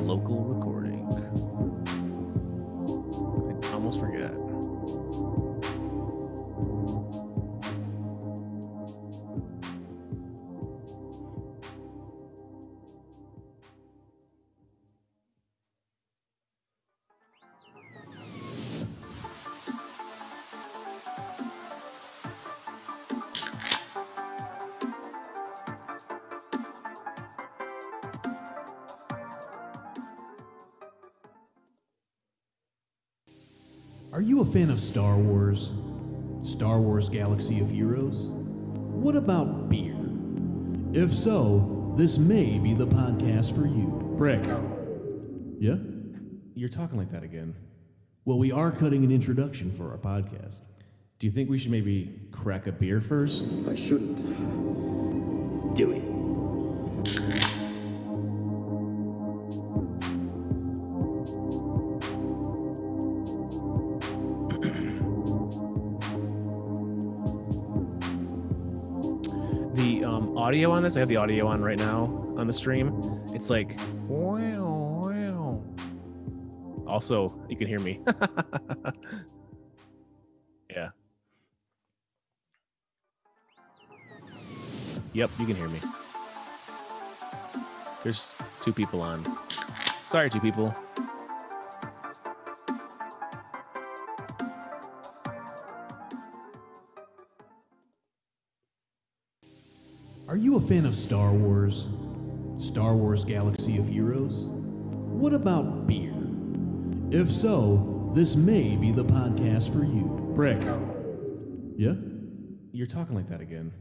Local recording. I almost forgot. Are you a fan of Star Wars? Star Wars Galaxy of Heroes? What about beer? If so, this may be the podcast for you. Brick, Yeah? you're talking like that again. Well, we are cutting an introduction for our podcast. Do you think we should maybe crack a beer first? I shouldn't do it. The audio on this, I have the audio on right now on the stream. It's like, wow, wow. Also, you can hear me. Yeah. Yep, you can hear me. There's two people on. Sorry, two people. Are you a fan of Star Wars? Star Wars Galaxy of Heroes? What about beer? If so, this may be the podcast for you. Brick, Yeah? you're talking like that again.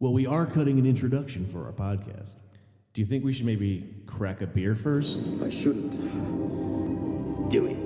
Well, we are cutting an introduction for our podcast. Do you think we should maybe crack a beer first? I shouldn't do it.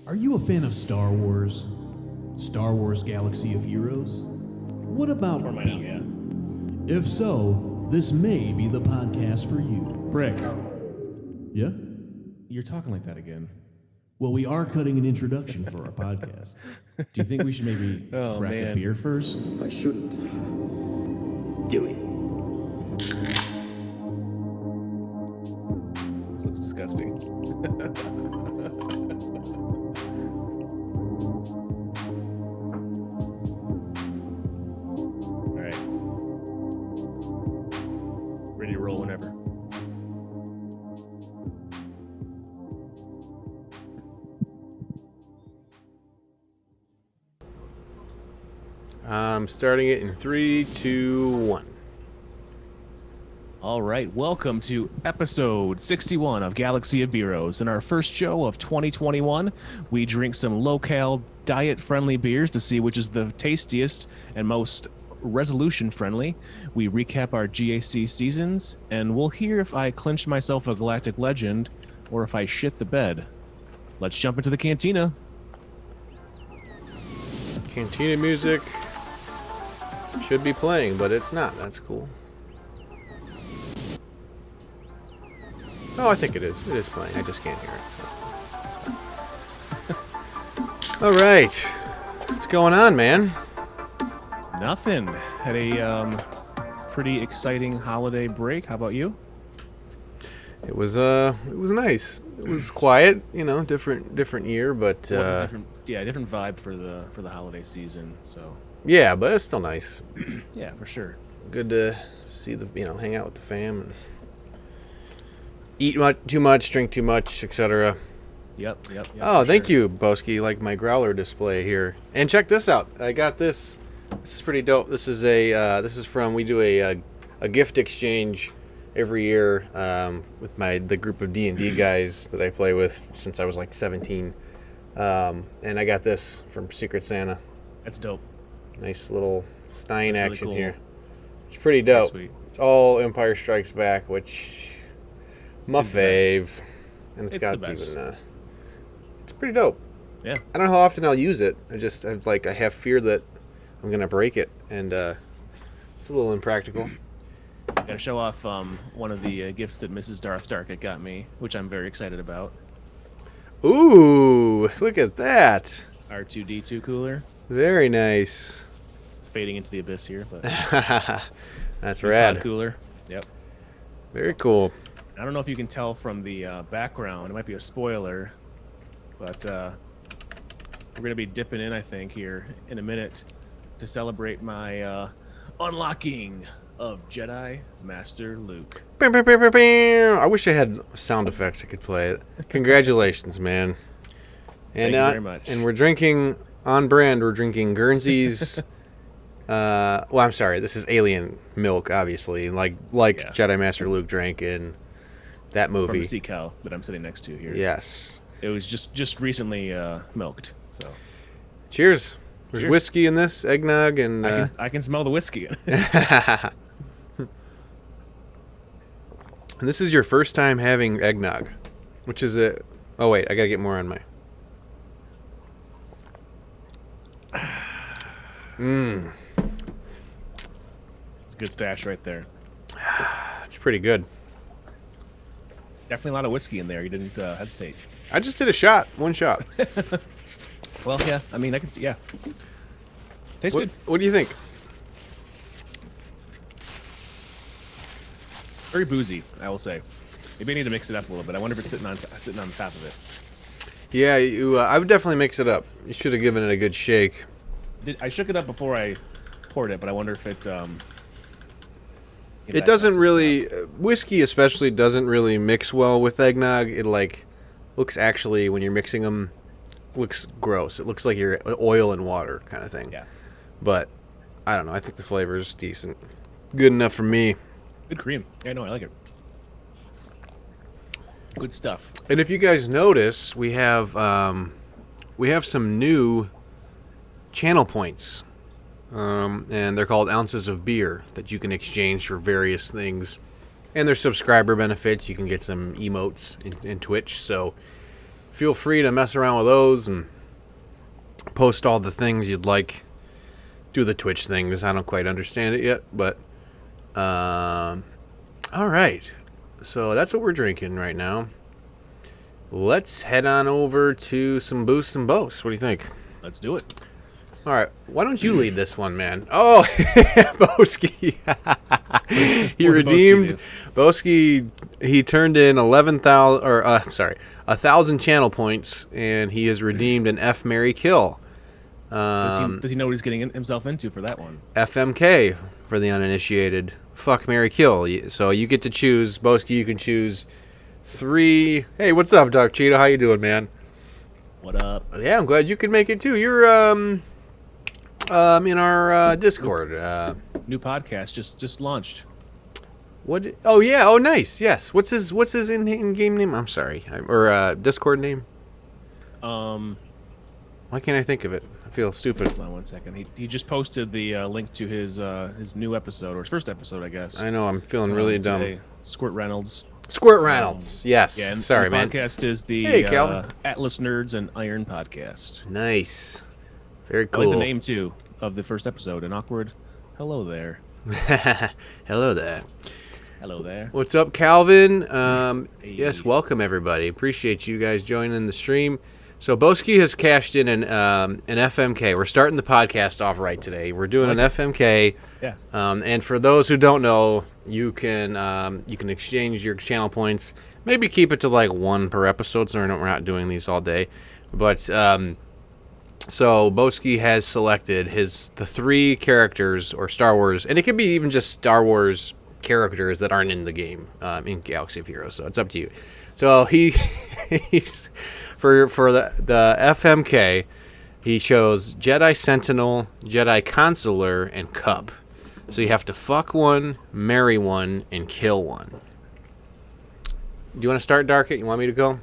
Are you a fan of Star Wars? Star Wars Galaxy of Heroes? What about Or might not, beer? yeah. If so, this may be the podcast for you. Brick, Yeah? you're talking like that again. Well, we are cutting an introduction for our podcast. Do you think we should maybe Oh, crack a man. beer first? I shouldn't do it. This looks disgusting. All right. Ready to roll whenever. I'm starting it in 3, 2, 1. All right, welcome to episode 61 of Galaxy of Beeroes. In our first show of 2021, we drink some local diet-friendly beers to see which is the tastiest and most resolution-friendly. We recap our GAC seasons, and we'll hear if I clinch myself a galactic legend or if I shit the bed. Let's jump into the cantina. Cantina music should be playing, but it's not. That's cool. Oh, I think it is. It is playing. I just can't hear it. So. All right. What's going on, man? Nothing. Had a pretty exciting holiday break. How about you? It was nice. It was quiet, different year, but Well, it's a different vibe for the holiday season. So yeah, but it's still nice. yeah, for sure. Good to see hang out with the fam and eat too much, drink too much, etc. Yep. Oh, for thank sure. you, Boski. Like my growler display here. And check this out. I got this This is pretty dope. This is we do a gift exchange every year with the group of D&D guys that I play with since I was like 17. And I got this from Secret Santa. That's dope. Nice little Stein That's really action cool. here. It's pretty dope. Sweet. It's all Empire Strikes Back, which my It's the fave. And It's got the best. even it's pretty dope. Yeah. I don't know how often I'll use it. I have fear that I'm gonna break it, and it's a little impractical. Gotta show off one of the gifts that Mrs. Darth Darkett got me, which I'm very excited about. Ooh, look at that! R2D2 cooler. Very nice. It's fading into the abyss here, but That's pod rad. cooler. Yep. Very cool. I don't know if you can tell from the background. It might be a spoiler, but we're gonna be dipping in, I think, here in a minute to celebrate my unlocking of Jedi Master Luke. I wish I had sound effects I could play it. Congratulations, man. And Thank you very much. And we're drinking on brand. We're drinking Guernsey's. Well, I'm sorry. This is alien milk, obviously, like Yeah. Jedi Master Luke drank in that From movie. the sea cow that I'm sitting next to here. Yes. It was just recently milked, so Cheers. There's Cheers. whiskey in this, eggnog, and I can smell the whiskey. and this is your first time having eggnog, which is a. Oh wait, I gotta get more on my. It's a good stash right there. It's pretty good. Definitely a lot of whiskey in there. You didn't hesitate. I just did a shot, one shot. Well, yeah. I mean, I can see. Yeah. Tastes good. What do you think? Very boozy, I will say. Maybe I need to mix it up a little bit. I wonder if it's sitting on the top of it. Yeah, I would definitely mix it up. You should have given it a good shake. I shook it up before I poured it, but I wonder if it. It doesn't really, whiskey especially doesn't really mix well with eggnog. It looks actually, when you're mixing them, looks gross. It looks like you're oil and water kind of thing. Yeah. But I don't know. I think the flavor is decent. Good enough for me. Good cream. Yeah, no, I like it. Good stuff. And if you guys notice, we have some new channel points. And they're called ounces of beer that you can exchange for various things. And there's subscriber benefits. You can get some emotes in Twitch. So feel free to mess around with those and post all the things you'd like. Do the Twitch things. I don't quite understand it yet. But, all right. So that's what we're drinking right now. Let's head on over to some Boosts and Boasts. What do you think? Let's do it. All right, why don't you lead this one, man? Oh, Boski. He What did redeemed Boski Boski. He turned in 1,000 channel points, and he has redeemed an F Mary Kill. Does he know what he's getting himself into for that one? FMK for the uninitiated. Fuck Mary Kill. So you get to choose, Boski. You can choose 3. Hey, what's up, Doc Cheetah? How you doing, man? What up? Yeah, I'm glad you could make it too. You're in our Discord. New podcast just launched. What? Oh yeah. Oh nice. Yes. What's his in-game name? I'm sorry. Or Discord name? Hold Why can't I think of it? I feel stupid. on one second. He just posted the link to his new episode, or his first episode, I guess. I know. I'm feeling really dumb. Today. Squirt Reynolds. Squirt Reynolds. Yes. Yeah, and Sorry, the man. podcast is the Hey, Calvin. Atlas Nerds and Iron Podcast. Nice. Very I cool. like the name too of the first episode. An awkward hello there. Hello there. Hello there. What's up, Calvin? Hey. Yes, welcome everybody. Appreciate you guys joining the stream. So Boski has cashed in an FMK. We're starting the podcast off right today. We're doing an FMK. Yeah. And for those who don't know, you can exchange your channel points. Maybe keep it to like 1 per episode, so we're not doing these all day. But so Boski has selected the 3 characters or Star Wars, and it could be even just Star Wars characters that aren't in the game in Galaxy of Heroes. So it's up to you. So he's for the FMK. He chose Jedi Sentinel, Jedi Consular, and Cup. So you have to fuck one, marry one, and kill one. Do you want to start, Darkit? You want me to go?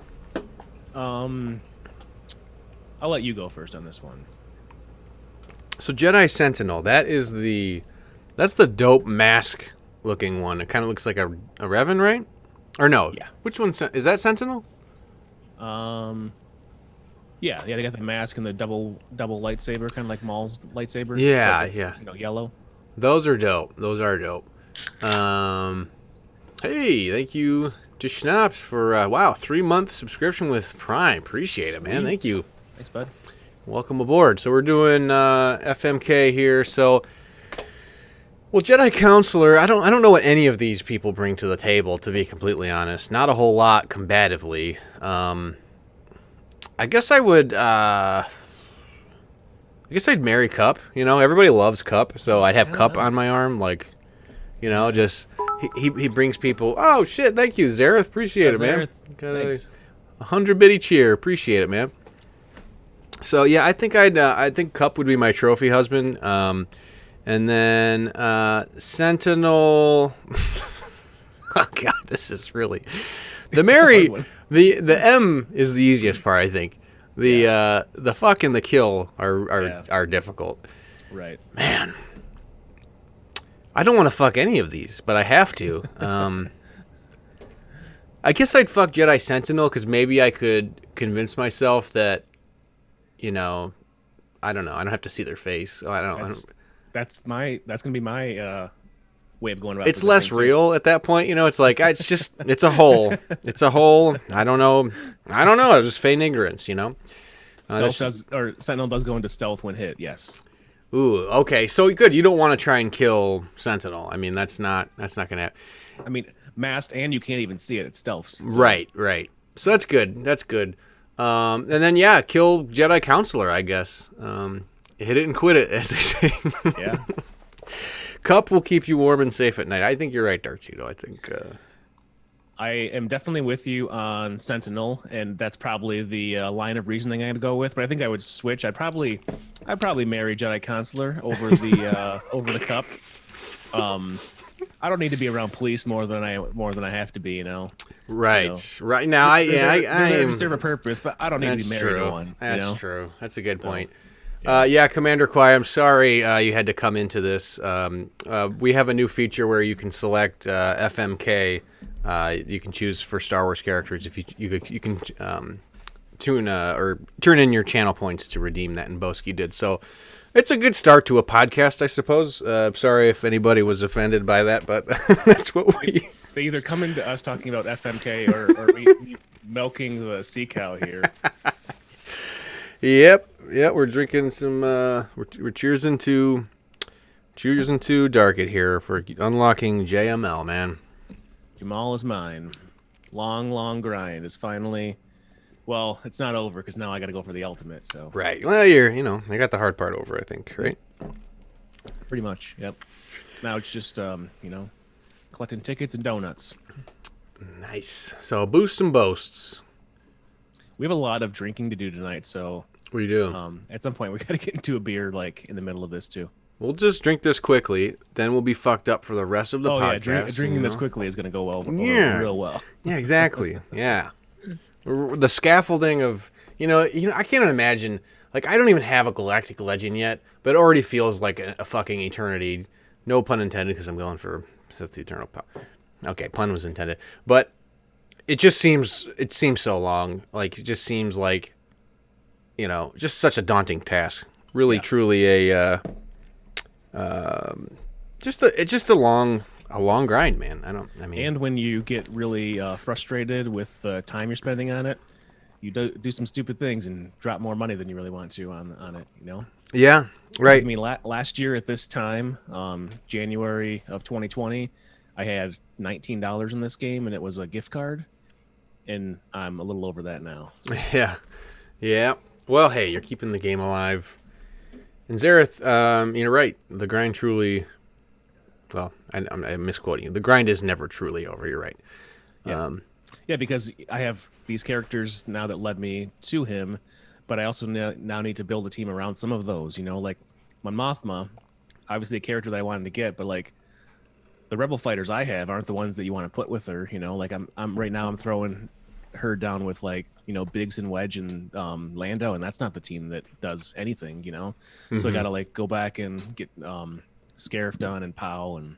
I'll let you go first on this one. So Jedi Sentinel, that's the dope mask looking one. It kind of looks like a Revan, right? Or no? Yeah. Which one is that? Sentinel? Yeah, they got the mask and the double lightsaber, kind of like Maul's lightsaber. Yeah, but it's, yeah. Yellow. Those are dope. Hey, thank you to Schnapps for 3-month subscription with Prime. Appreciate it, man. Sweet. Thank you. Thanks, bud. Welcome aboard. So we're doing FMK here. So, well, Jedi Counselor, I don't know what any of these people bring to the table, to be completely honest. Not a whole lot combatively. I guess I would. I guess I'd marry Cup. You know, everybody loves Cup, so I'd have Cup on my arm. Like, you know, just he brings people. Oh shit! Thank you, Zareth. Appreciate it, man. Got a 100 bitty cheer. Appreciate it, man. So yeah, I think I think Cup would be my trophy husband. And then Sentinel. Oh god, this is really the Mary. The M is the easiest part, I think. The fuck and the kill are difficult. Right. Man, I don't want to fuck any of these, but I have to. I guess I'd fuck Jedi Sentinel because maybe I could convince myself that, you know, I don't know. I don't have to see their face. So I don't. That's gonna be my way of going about. It's less real at that point, you know. It's like it's a hole. It's a hole. I don't know. It's just feign ignorance, you know. Sentinel does go into stealth when hit. Yes. Ooh, okay. So good. You don't want to try and kill Sentinel. I mean, that's not gonna happen. I mean, masked, and you can't even see it. It's stealth. So. Right. So that's good. And then kill Jedi Counselor, I guess. Hit it and quit it, as they say. Yeah. Cup will keep you warm and safe at night. I think you're right, Dark Cheeto. I think I am definitely with you on Sentinel, and that's probably the line of reasoning I'd go with. But I think I would switch. I'd probably marry Jedi Consular over the over the Cup. I don't need to be around police more than I have to be, you know. Right, you know? Right now, I there to serve a purpose, but I don't need to be married to one. That's true. That's a good point. Commander Kwai, I'm sorry you had to come into this. We have a new feature where you can select FMK. You can choose for Star Wars characters. If you can tune or turn in your channel points to redeem that, and Boski did. So it's a good start to a podcast, I suppose. Sorry if anybody was offended by that, but that's what we. They either come into us talking about FMK or we milking the sea cow here. Yep. We're drinking some. We're cheersing to Darkit here for unlocking JML, man. Jamal is mine. Long grind is finally. Well, it's not over because now I got to go for the ultimate. So right. Well, I got the hard part over, I think. Right. Pretty much. Yep. Now it's just collecting tickets and donuts. Nice. So boosts and boasts. We have a lot of drinking to do tonight, so we do. At some point, we got to get into a beer like in the middle of this too. We'll just drink this quickly, then we'll be fucked up for the rest of the podcast. Yeah, drinking this quickly is going to go real well. Yeah, exactly. Yeah, the scaffolding of I can't imagine. Like, I don't even have a Galactic Legend yet, but it already feels like a fucking eternity. No pun intended, because I'm going for Sith the Eternal Power. Okay, pun was intended, but it seems so long. Like, it just seems like, just such a daunting task. Really, truly it's just a long grind, man. And when you get really frustrated with the time you're spending on it, you do some stupid things and drop more money than you really want to on it, Yeah, right. I mean, last year at this time, January of 2020, I had $19 in this game, and it was a gift card, and I'm a little over that now. So. Yeah. Well, hey, you're keeping the game alive. And Zareth, you're right. The grind truly... Well, I'm misquoting you. The grind is never truly over. You're right. Yeah. Because I have these characters now that led me to him, but I also now need to build a team around some of those. You know, like my Mothma, obviously a character that I wanted to get, but like the rebel fighters I have aren't the ones that you want to put with her. You know, like I'm right now I'm throwing her down with like Biggs and Wedge and Lando, and that's not the team that does anything. You know, so I got to like go back and get Scarif done and Pow and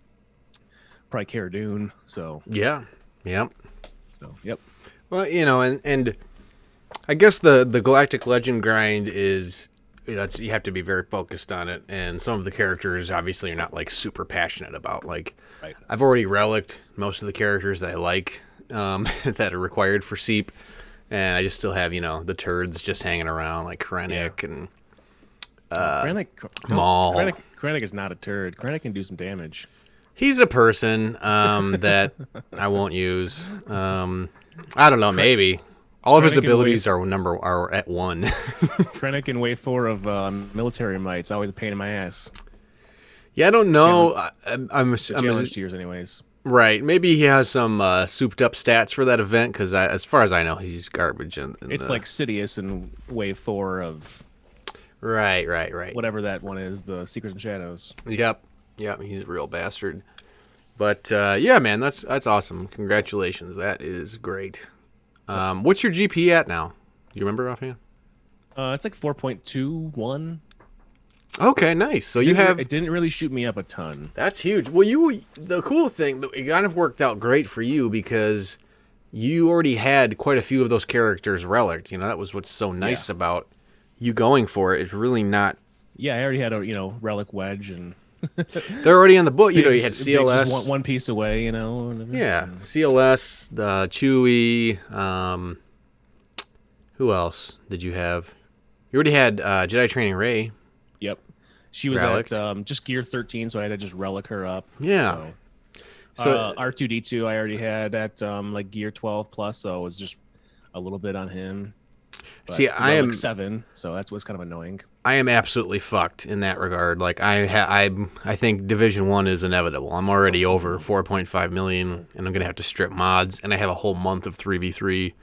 probably Cara Dune. So Yeah. Yep. so yep. Well, and I guess the Galactic Legend grind is, you have to be very focused on it, and some of the characters obviously you're not like super passionate about. Like, Right. I've already reliced most of the characters that I like that are required for Seep, and I just still have the turds just hanging around like Krennic and Maul. Krennic is not a turd. Krennic can do some damage. He's a person that I won't use. I don't know, maybe. All of his Krennic and abilities are at 1. Krennic in Wave 4 of military might. It's always a pain in my ass. Yeah, I don't know. I'm Challenge tiers, anyways. right. Maybe he has some souped up stats for that event because, as far as I know, he's garbage. It's like Sidious in Wave 4 of right. whatever that one is, the Secrets and Shadows. Yep. He's a real bastard. But yeah, man, that's awesome. Congratulations. That is great. What's your GP at now? Do you remember offhand? It's like 4.21. Okay, nice. So It didn't really shoot me up a ton. That's huge. Well, the cool thing, it kind of worked out great for you because you already had quite a few of those characters relicked. That was what's so nice about you going for it. It's really not. Yeah, I already had a Relic Wedge and they're already on the book. You had Biggs CLS. was one piece away. Yeah, CLS, the Chewie. Who else did you have? You already had Jedi Training Rey. Yep. She was Relicked. at just gear 13, so I had to just relic her up. Yeah. So R2D2 I already had at like gear 12 plus, so it was just a little bit on him. But See, I am 7, so that was kind of annoying. I am absolutely fucked in that regard. Like I think Division 1 is inevitable. I'm already over 4.5 million, and I'm gonna have to strip mods, and I have a whole month of 3v3,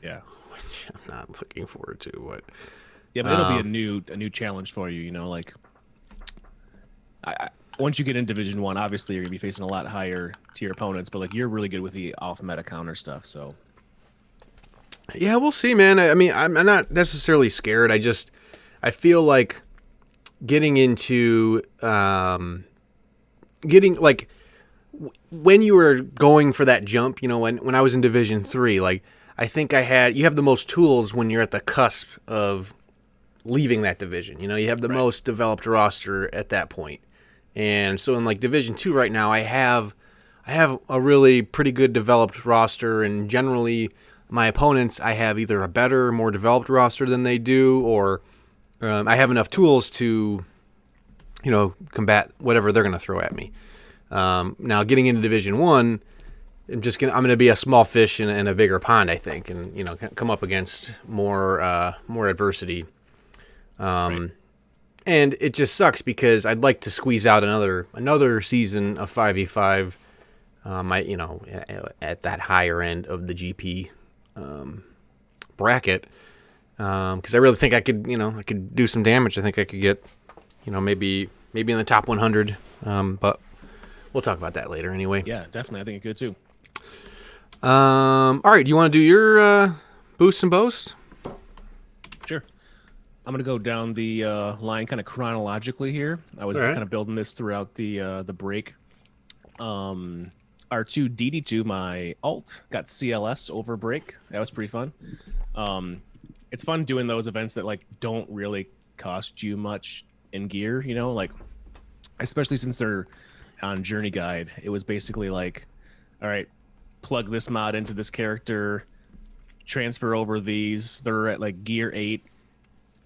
Yeah. which I'm not looking forward to. But Yeah, but it'll be a new challenge for you. Like, once you get in Division 1, obviously you're gonna be facing a lot higher tier opponents, but like you're really good with the off meta counter stuff. So yeah, we'll see, man. I mean, I'm not necessarily scared. I feel like getting into getting like when you were going for that jump, when I was in Division 3, like I think you have the most tools when you're at the cusp of leaving that division. You have the most developed roster at that point. And so in like Division 2 right now, I have a really pretty good developed roster, and generally my opponents, I have either a better, more developed roster than they do, or I have enough tools to, combat whatever they're going to throw at me. Now, getting into Division 1, I'm going to be a small fish in a bigger pond, I think, and come up against more adversity. And it just sucks because I'd like to squeeze out another season of 5v5. At that higher end of the GP bracket, because I really think I could do some damage. I think I could get, maybe in the top 100. But we'll talk about that later anyway. yeah, definitely, I think it could too. All right, do you want to do your boosts and boasts? Sure. I'm gonna go down the line kind of chronologically here. I was All right. kind of building this throughout the break. R2D2, my alt, got CLS over break. That was pretty fun. It's fun doing those events that like don't really cost you much in gear, like especially since they're on Journey Guide. It was basically like, all right, plug this mod into this character, transfer over these. They're at like gear 8.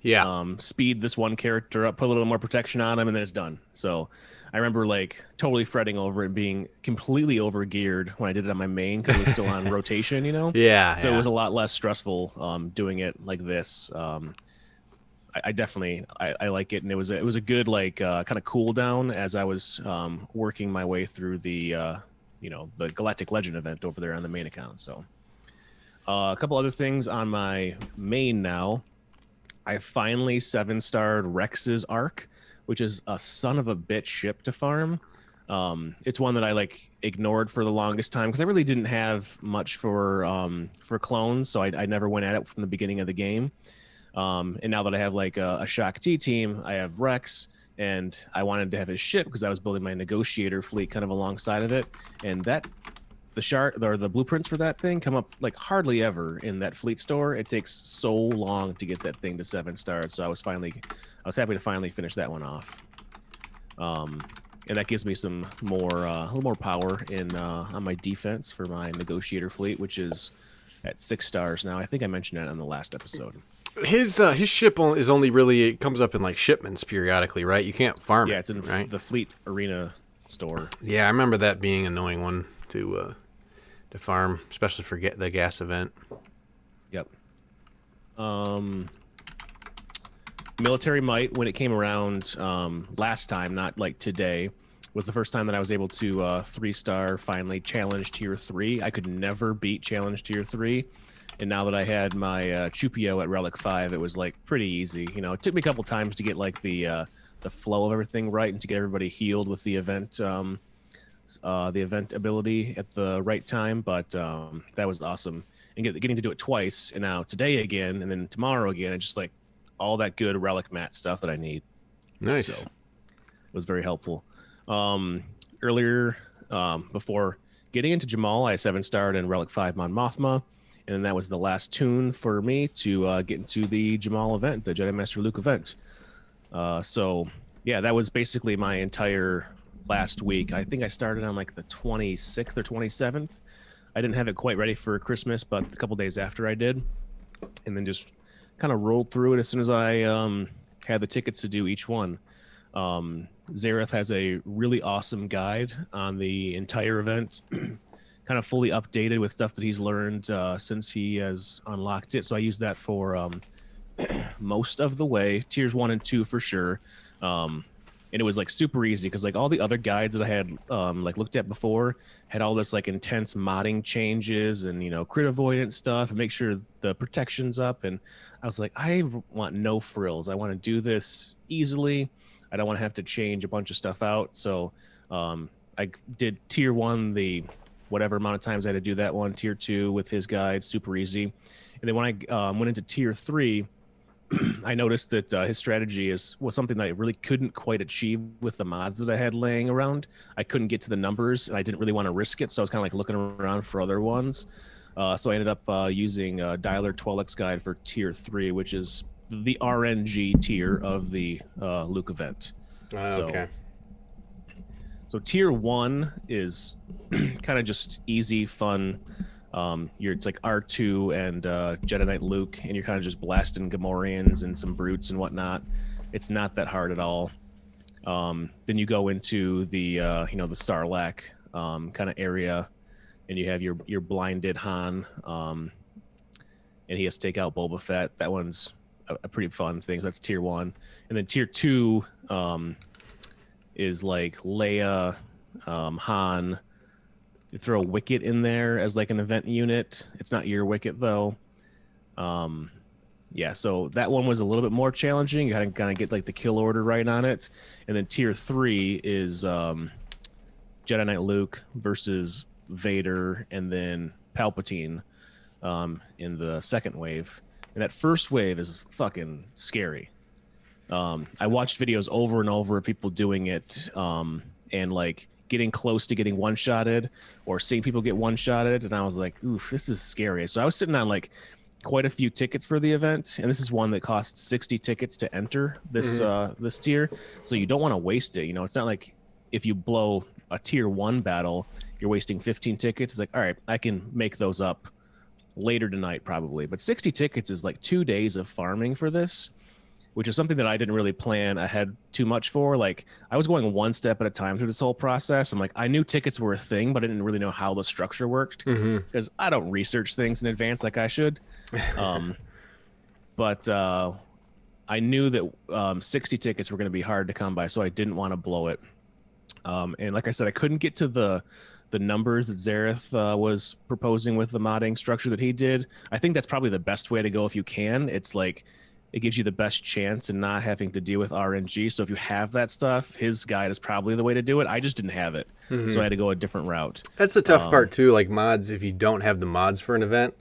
Yeah. Speed this one character up, put a little more protection on him, and then it's done. So I remember like totally fretting over it being completely over geared when I did it on my main because it was still on rotation, Yeah. So it was a lot less stressful doing it like this. I definitely I like it, and it was a good like kind of cool down as I was working my way through the the Galactic Legend event over there on the main account. So a couple other things on my main now. I finally 7-starred Rex's Arc, which is a son of a bitch ship to farm. It's one that I like ignored for the longest time because I really didn't have much for clones, so I never went at it from the beginning of the game. And now that I have like a Shock T team, I have Rex, and I wanted to have his ship because I was building my negotiator fleet kind of alongside of it, and that the chart or the blueprints for that thing come up like hardly ever in that fleet store. It takes so long to get that thing to 7 stars, so I was happy to finally finish that one off. And that gives me some more a little more power in on my defense for my negotiator fleet, which is at 6 stars now. I think I mentioned that on the last episode. His ship is only really, it comes up in like shipments periodically, right? You can't farm it. Yeah, it's in right? the fleet arena store. Yeah, I remember that being an annoying one to farm, especially for the gas event. Yep. Military Might, when it came around last time, not like today, was the first time that I was able to 3-star finally challenge tier 3. I could never beat challenge tier 3. And now that I had my Chupio at Relic 5, it was like pretty easy. You know, it took me a couple times to get like the flow of everything right and to get everybody healed with the event ability at the right time, but that was awesome. And getting to do it twice, and now today again, and then tomorrow again, and just like all that good relic mat stuff that I need. Nice. So it was very helpful. Earlier, before getting into Jamal, I 7-starred in Relic 5 Mon Mothma, and then that was the last tune for me to get into the Jamal event, the Jedi Master Luke event. So yeah, that was basically my entire last week. I think I started on like the 26th or 27th. I didn't have it quite ready for Christmas, but a couple days after I did, and then just kind of rolled through it as soon as I had the tickets to do each one. Zareth has a really awesome guide on the entire event, kind of fully updated with stuff that he's learned since he has unlocked it. So I use that for most of the way, tiers 1 and 2 for sure. And it was like super easy because like all the other guides that I had like looked at before had all this like intense modding changes and, you know, crit avoidance stuff and make sure the protection's up. And I was like, I want no frills. I want to do this easily. I don't want to have to change a bunch of stuff out. So I did tier 1, the whatever amount of times I had to do that one, tier 2 with his guide, super easy. And then when I went into tier 3, I noticed that his strategy was something that I really couldn't quite achieve with the mods that I had laying around. I couldn't get to the numbers, and I didn't really want to risk it, so I was kind of like looking around for other ones. So I ended up using Dialer 12X Guide for Tier 3, which is the RNG tier of the Luke event. Okay. So Tier 1 is kind of just easy, fun. It's like R2 and Jedi Knight Luke, and you're kind of just blasting Gamorreans and some brutes and whatnot. It's not that hard at all. Then you go into the the Sarlacc kind of area, and you have your blinded Han, and he has to take out Boba Fett. That one's a pretty fun thing. So that's Tier 1, and then Tier 2 is like Leia, Han. You throw a Wicket in there as like an event unit. It's not your Wicket though. Yeah, so that one was a little bit more challenging. You gotta get like the kill order right on it. And then Tier 3 is Jedi Knight Luke versus Vader and then Palpatine in the second wave. And that first wave is fucking scary. I watched videos over and over of people doing it and like getting close to getting one-shotted or seeing people get one-shotted, and I was like, oof, this is scary. So I was sitting on like quite a few tickets for the event, and this is one that costs 60 tickets to enter this this tier, so you don't want to waste it. You know, it's not like if you blow a Tier 1 battle, you're wasting 15 tickets. It's like, all right, I can make those up later tonight probably, but 60 tickets is like 2 days of farming for this, which is something that I didn't really plan ahead too much for. Like, I was going one step at a time through this whole process. I'm like, I knew tickets were a thing, but I didn't really know how the structure worked because I don't research things in advance like I should. But I knew that 60 tickets were going to be hard to come by, so I didn't want to blow it. And like I said, I couldn't get to the numbers that Zareth was proposing with the modding structure that he did. I think that's probably the best way to go if you can. It's like it gives you the best chance and not having to deal with RNG. So if you have that stuff, his guide is probably the way to do it. I just didn't have it, so I had to go a different route. That's the tough part too. Like mods, if you don't have the mods for an event,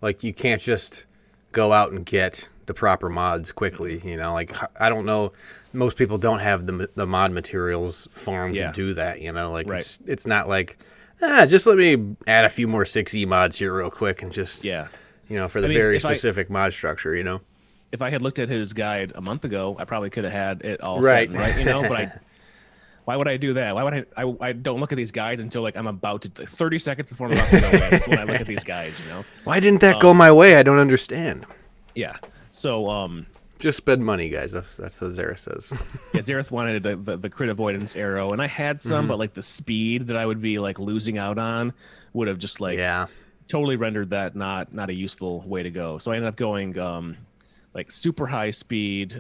like you can't just go out and get the proper mods quickly. You know, like I don't know, most people don't have the mod materials farmed to do that. You know, like it's not like just let me add a few more 6E mods here real quick and just you know, for the very specific mod structure. You know. If I had looked at his guide a month ago, I probably could have had it all set, right? You know, but why would I do that? Why would I don't look at these guides until like I'm about to 30 seconds before I'm about to go away. That's when I look at these guides, you know. Why didn't that go my way? I don't understand. Yeah. So just spend money, guys. That's what Zareth says. Yeah, Zareth wanted the crit avoidance arrow, and I had some, but like the speed that I would be like losing out on would have just like totally rendered that not a useful way to go. So I ended up going like super high speed,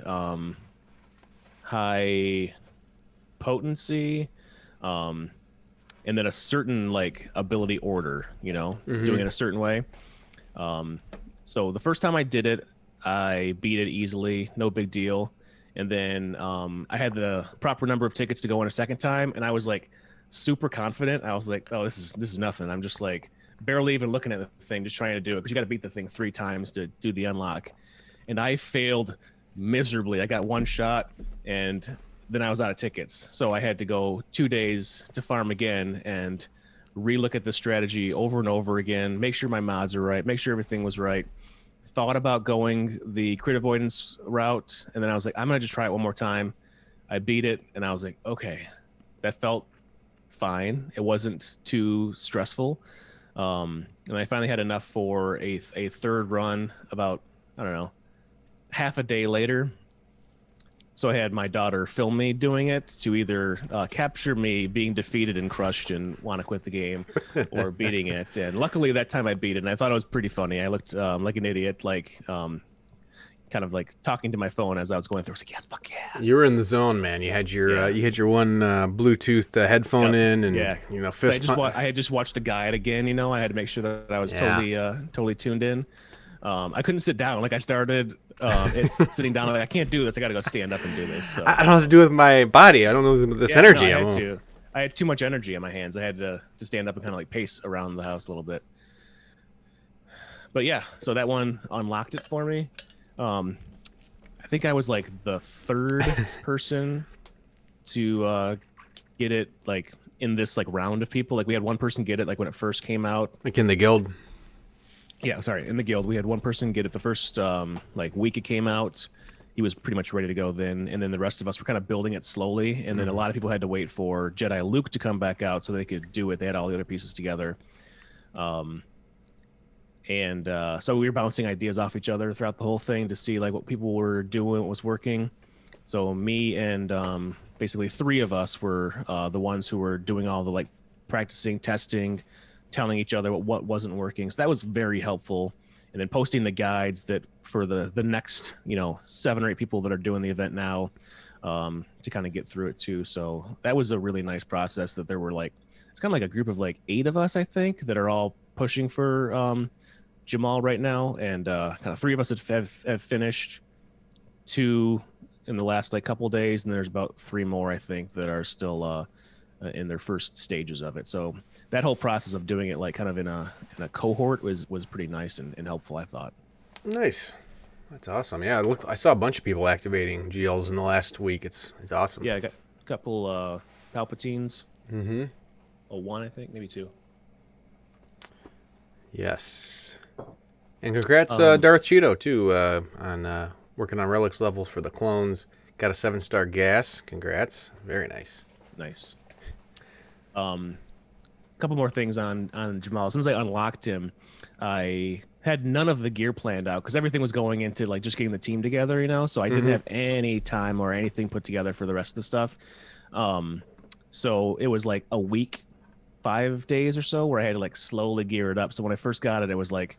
high potency, and then a certain like ability order, you know, doing it a certain way. So the first time I did it, I beat it easily, no big deal. And then I had the proper number of tickets to go in a second time, and I was like super confident. I was like, oh, this is nothing. I'm just like barely even looking at the thing, just trying to do it, because you got to beat the thing 3 times to do the unlock. And I failed miserably. I got one shot, and then I was out of tickets. So I had to go 2 days to farm again and relook at the strategy over and over again, make sure my mods are right, make sure everything was right. Thought about going the crit avoidance route, and then I was like, I'm going to just try it one more time. I beat it, and I was like, okay, that felt fine. It wasn't too stressful. And I finally had enough for a third run about, I don't know, half a day later. So I had my daughter film me doing it to either capture me being defeated and crushed and want to quit the game, or beating it. And luckily that time I beat it, and I thought it was pretty funny. I looked like an idiot, like kind of like talking to my phone as I was going through. I was like, yes, fuck yeah. You were in the zone, man. You had your one Bluetooth headphone in, and you know, fist. So I had just watched the guide again. You know, I had to make sure that I was totally tuned in. I couldn't sit down. Like I started sitting down. Like I can't do this. I got to go stand up and do this. So. I don't know what to do with my body. I don't know this energy. No, I had too much energy in my hands. I had to stand up and kind of like pace around the house a little bit. But yeah, so that one unlocked it for me. I think I was like the third person to get it like in this like round of people. Like we had one person get it like when it first came out. Like in the guild. Yeah, sorry, in the guild we had one person get it the first like week it came out. He was pretty much ready to go then, and then the rest of us were kind of building it slowly, and then a lot of people had to wait for Jedi Luke to come back out so they could do it. They had all the other pieces together. So we were bouncing ideas off each other throughout the whole thing to see like what people were doing, what was working. So me and basically 3 of us were the ones who were doing all the like practicing, testing, telling each other what wasn't working. So that was very helpful. And then posting the guides that for the next, 7 or 8 people that are doing the event now to kind of get through it too. So that was a really nice process that there were like, it's kind of like a group of like 8 of us, I think, that are all pushing for Jamal right now. And kind of 3 of us have finished, 2 in the last like couple of days. And there's about 3 more, I think, that are still in their first stages of it. So that whole process of doing it like kind of in a cohort was pretty nice and helpful, I thought. Nice. That's awesome. Yeah, I saw a bunch of people activating GLs in the last week. It's awesome. Yeah, I got a couple Palpatines. Mm-hmm. 1, I think, maybe 2. Yes. And congrats Darth Cheeto too on working on relics levels for the clones. Got a 7-star gas. Congrats. Very nice. Nice. Couple more things on Jamal. As soon as I unlocked him, I had none of the gear planned out because everything was going into like just getting the team together, so I didn't have any time or anything put together for the rest of the stuff. So it was like a week, 5 days or so where I had to like slowly gear it up. So when I first got it, it was like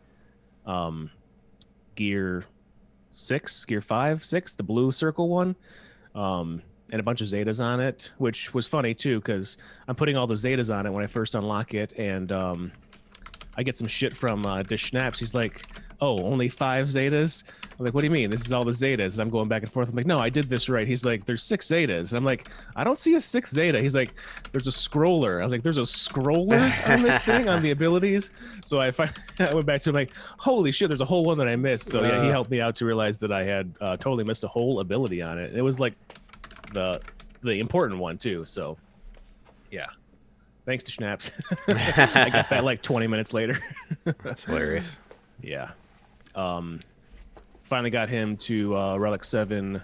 gear 5, 6, the blue circle one. And a bunch of Zetas on it, which was funny too, because I'm putting all the Zetas on it when I first unlock it, and I get some shit from Dish Snaps. He's like, oh, only 5 Zetas? I'm like, what do you mean? This is all the Zetas. And I'm going back and forth. I'm like, no, I did this right. He's like, there's 6 Zetas. And I'm like, I don't see a 6th Zeta. He's like, there's a scroller. I was like, there's a scroller on this thing, on the abilities? So I went back to him like, holy shit, there's a whole one that I missed. So yeah, he helped me out to realize that I had totally missed a whole ability on it. And it was like the important one too. So yeah. Thanks to Schnapps. I got that like 20 minutes later. That's hilarious. Yeah. Finally got him to Relic 7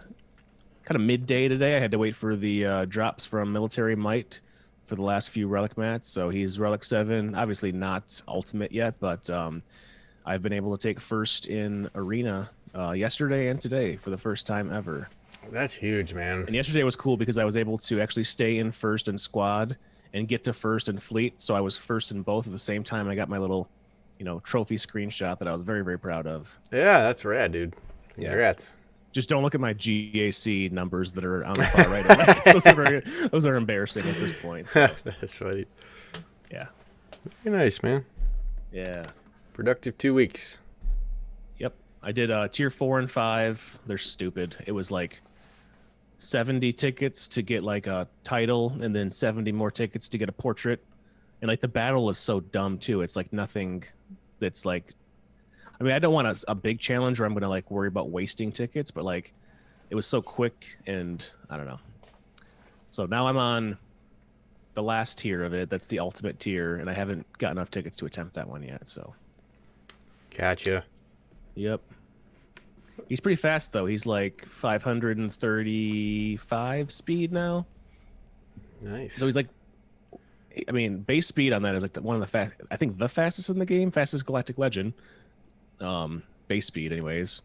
kind of midday today. I had to wait for the drops from Military Might for the last few Relic mats. So he's Relic 7. Obviously not Ultimate yet, but I've been able to take first in Arena yesterday and today for the first time ever. That's huge, man. And yesterday was cool because I was able to actually stay in first in squad and get to first in fleet. So I was first in both at the same time. And I got my little, trophy screenshot that I was very, very proud of. Yeah, that's rad, dude. Congrats. Just don't look at my GAC numbers that are on the far right. Those are embarrassing at this point. So. That's funny. Yeah. Very nice, man. Yeah. Productive 2 weeks. Yep. I did tier 4 and 5. They're stupid. It was like 70 tickets to get like a title and then 70 more tickets to get a portrait. And like the battle is so dumb too. It's like nothing that's like, I mean, I don't want a big challenge where I'm going to like worry about wasting tickets, but like it was so quick and I don't know. So now I'm on the last tier of it. That's the ultimate tier. And I haven't got enough tickets to attempt that one yet. So. Gotcha. Yep. He's pretty fast though. He's like 535 speed now. Nice. So he's like, I mean, base speed on that is like one of the I think the fastest in the game, fastest Galactic Legend. Base speed, anyways.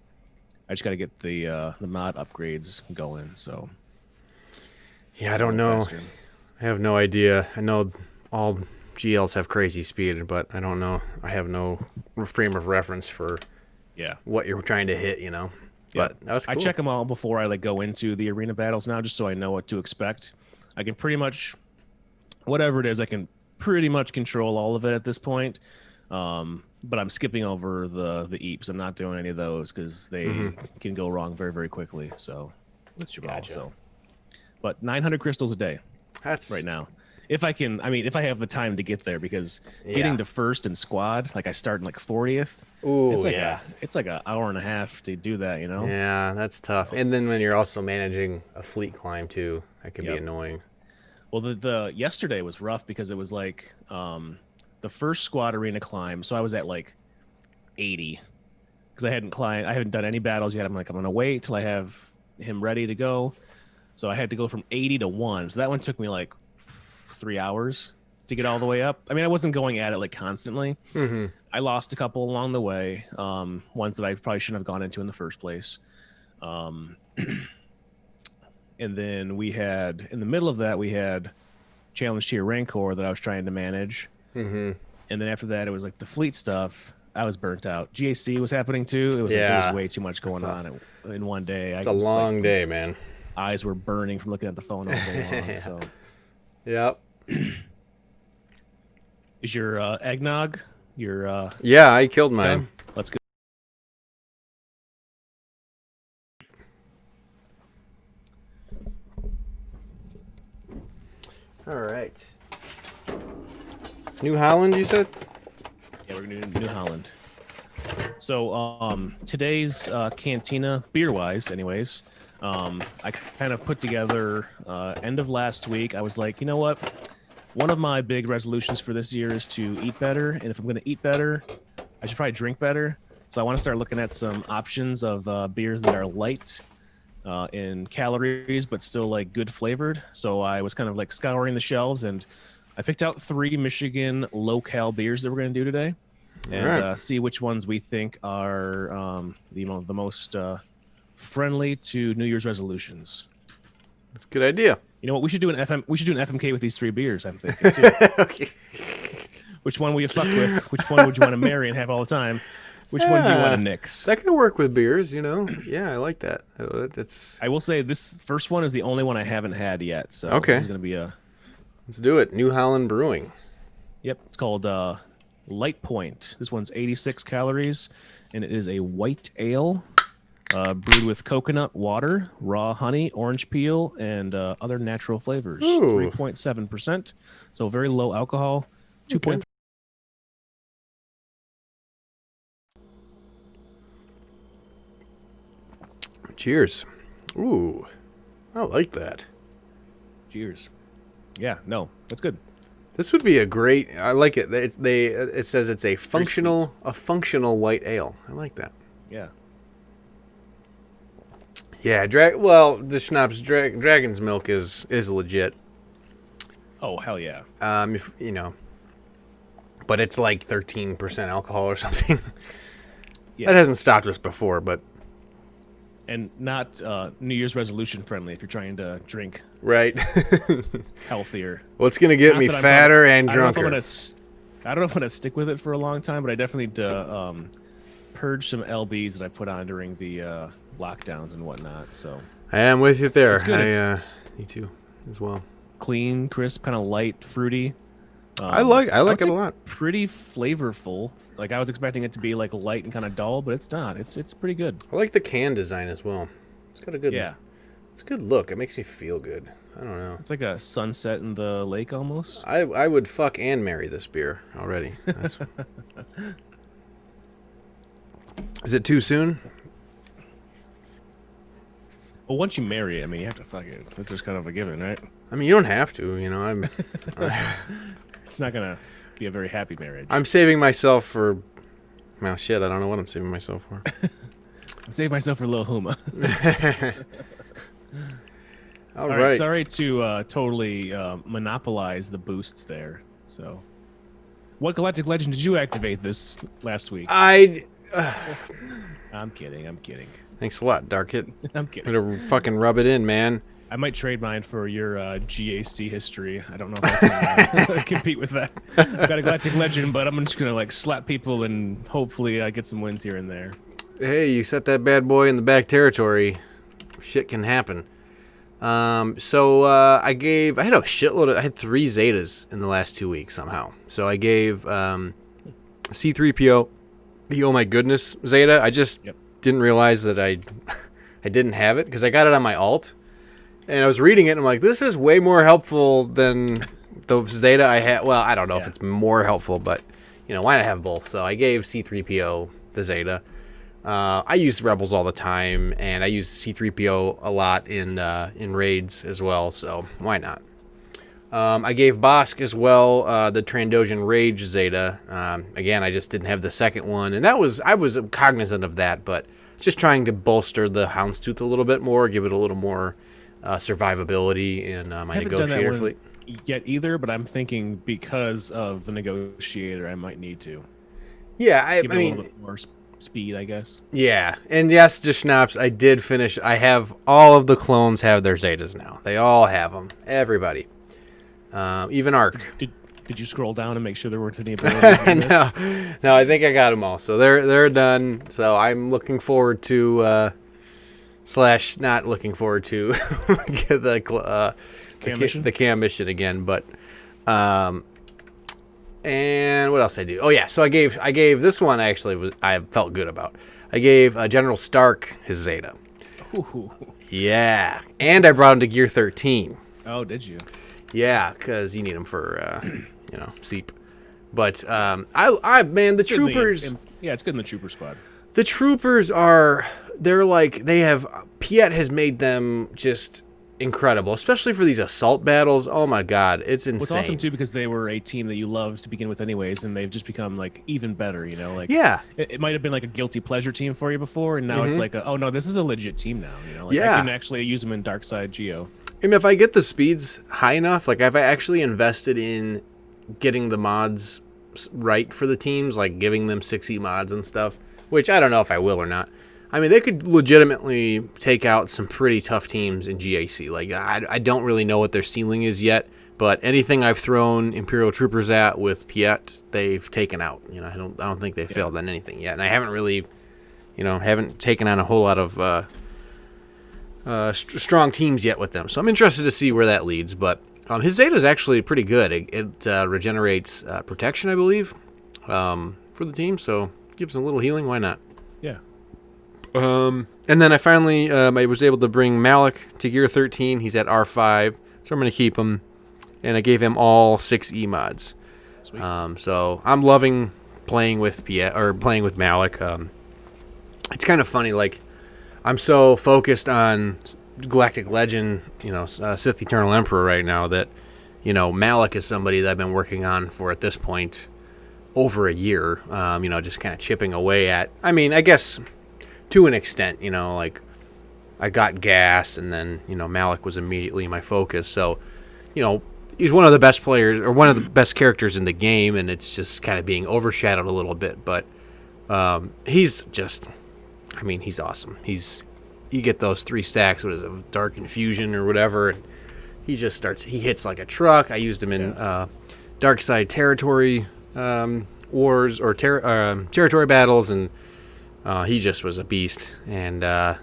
I just got to get the mod upgrades going. So. Yeah, I don't know. Faster. I have no idea. I know all GLs have crazy speed, but I don't know. I have no frame of reference for. Yeah. What you're trying to hit, But that was cool. I check them all before I like go into the arena battles now, just so I know what to expect. I can pretty much, whatever it is, I can pretty much control all of it at this point. But I'm skipping over the eeps. I'm not doing any of those because they can go wrong very, very quickly. So that's your ball. So, but 900 crystals a day. That's right now. If I can, I mean, if I have the time to get there, because getting to first in squad, like I start in like 40th. Ooh, it's like it's like an hour and a half to do that, Yeah, that's tough. And then when you're also managing a fleet climb too, that can be annoying. Well, the yesterday was rough because it was like the first squad arena climb, so I was at like 80 because I haven't done any battles yet. I'm like, I'm gonna wait till I have him ready to go. So I had to go from 80 to 1. So that one took me like 3 hours to get all the way up. I mean, I wasn't going at it like constantly. I lost a couple along the way, ones that I probably shouldn't have gone into in the first place. And then we had, in the middle of that, we had Challenge Tier Rancor that I was trying to manage. And then after that, it was like the fleet stuff. I was burnt out. GAC was happening too. It was, like, there was way too much going on in one day. It's a long day, man. Eyes were burning from looking at the phone all day long. So. Yep. Is your eggnog? Your yeah, I killed mine. Time? Let's go. All right. New Holland, you said? Yeah, we're gonna do New Holland. So today's cantina, beer-wise, anyways. I kind of put together end of last week. I was like, you know what? One of my big resolutions for this year is to eat better. And if I'm going to eat better, I should probably drink better. So I want to start looking at some options of beers that are light in calories, but still like good flavored. So I was kind of like scouring the shelves and I picked out 3 Michigan low-cal beers that we're going to do today and see which ones we think are the most friendly to New Year's resolutions. That's a good idea. You know what? We should do an FMK with these 3 beers. I'm thinking too. Okay. Which one will you fuck with? Which one would you want to marry and have all the time? Which one do you want to nix? That could work with beers, Yeah, I like that. I will say this first one is the only one I haven't had yet. So this is gonna be Let's do it. New Holland Brewing. Yep, it's called Light Point. This one's 86 calories, and it is a white ale brewed with coconut water, raw honey, orange peel, and other natural flavors. Ooh. 3.7%, so very low alcohol. 2.3. Cheers. Ooh, I like that. Cheers. Yeah, no, that's good. This would be a great. I like it. It says it's a functional white ale. I like that. Yeah. Yeah, the schnapps dragon's milk is legit. Oh, hell yeah. If you know, but it's like 13% alcohol or something. Yeah. That hasn't stopped us before, but And not New Year's resolution friendly if you're trying to drink right. healthier. What's gonna get Not me that I'm fatter prob- and I don't know if drunker? I don't know if I'm gonna stick with it for a long time, but I definitely need to purge some LBs that I put on during the lockdowns and whatnot. So I am with you there. It's good. Me too, as well. clean, crisp, kind of light, fruity. I like would it a say lot. Pretty flavorful. Like I was expecting it to be like light and kind of dull, but it's not. It's pretty good. I like the can design as well. It's got a good. Yeah, It's a good look. It makes me feel good. I don't know. it's like a sunset in the lake almost. I would fuck and marry this beer already. Is it too soon? Well, once you marry it, I mean, you have to fuck it. It's just kind of a given, right? I mean, you don't have to. You know, I'm It's not gonna be a very happy marriage. I'm saving myself for. Well, shit. I don't know what I'm saving myself for. I'm saving myself for Lil Huma. All All right. right, sorry to totally monopolize the boosts there. So, what galactic legend did you activate this last week? I'm kidding. Thanks a lot, Dark Hit. I'm kidding. Better fucking rub it in, man. I might trade mine for your GAC history. I don't know if I can compete with that. I've got a galactic legend, but I'm just gonna like slap people and hopefully I get some wins here and there. Hey, you set that bad boy in the back territory. Shit can happen. So I had a shitload I had 3 Zetas in the last 2 weeks somehow. So I gave C3PO the oh my goodness Zeta. I just didn't realize that I didn't have it because I got it on my alt. And I was reading it and I'm like, this is way more helpful than the Zeta I had. Well, I don't know if it's more helpful, but you know, why not have both? So I gave C3PO the Zeta. I use Rebels all the time, and I use C3PO a lot in raids as well, so why not? I gave Bosk as well the Trandoshan Rage Zeta. Again, I just didn't have the second one, and I was cognizant of that, but just trying to bolster the Houndstooth a little bit more, give it a little more survivability in my Negotiator fleet. Yet either, but I'm thinking because of the Negotiator, I might need to. Yeah, I Give it mean, a little bit more speed, I guess. yeah, and yes, just schnapps. I did finish. I have all of the clones have their Zetas now. They all have them. Everybody, even Ark. Did you scroll down and make sure there weren't any abilities? No, I think I got them all. So they're done. So I'm looking forward to / not looking forward to the cam mission again, but and what else I do? Oh yeah, so I gave this one I felt good about. I gave General Stark his Zeta. Ooh. Yeah, and I brought him to Gear 13. Oh, did you? Yeah, because you need him for Seep. But man, the troopers. Yeah, it's good in the trooper squad. The troopers Piet has made them just incredible, especially for these assault battles. Oh my god, it's insane. It's awesome too because they were a team that you loved to begin with anyways, and they've just become like even better, you know, like it might have been like a guilty pleasure team for you before, and now it's like oh no, this is a legit team now, you know, like I can actually use them in Dark Side Geo. And if I get the speeds high enough, like if I actually invested in getting the mods right for the teams, like giving them 6E mods and stuff, which I don't know if I will or not. I mean, they could legitimately take out some pretty tough teams in GAC. Like, I don't really know what their ceiling is yet, but anything I've thrown Imperial Troopers at with Piet, they've taken out. You know, I don't think they've failed on anything yet, and I haven't really, haven't taken on a whole lot of strong teams yet with them. So I'm interested to see where that leads. But his Zeta is actually pretty good. It regenerates protection, I believe. for the team. So gives a little healing. Why not? Yeah. And then I finally I was able to bring Malik to gear 13. He's at R5, so I'm going to keep him. And I gave him all 6 E mods. Sweet. So I'm loving playing with playing with Malik. It's kind of funny, like I'm so focused on Galactic Legend, Sith Eternal Emperor right now that Malik is somebody that I've been working on for at this point over a year. Just kind of chipping away at. I mean, I guess to an extent, like I got gas, and then Malik was immediately my focus. So, he's one of the best players, or one of the best characters in the game, and it's just kind of being overshadowed a little bit. But he's awesome. You get those 3 stacks, what is it, Dark Infusion or whatever, and he hits like a truck. I used him in Dark Side Territory wars, or territory battles, and he just was a beast. And I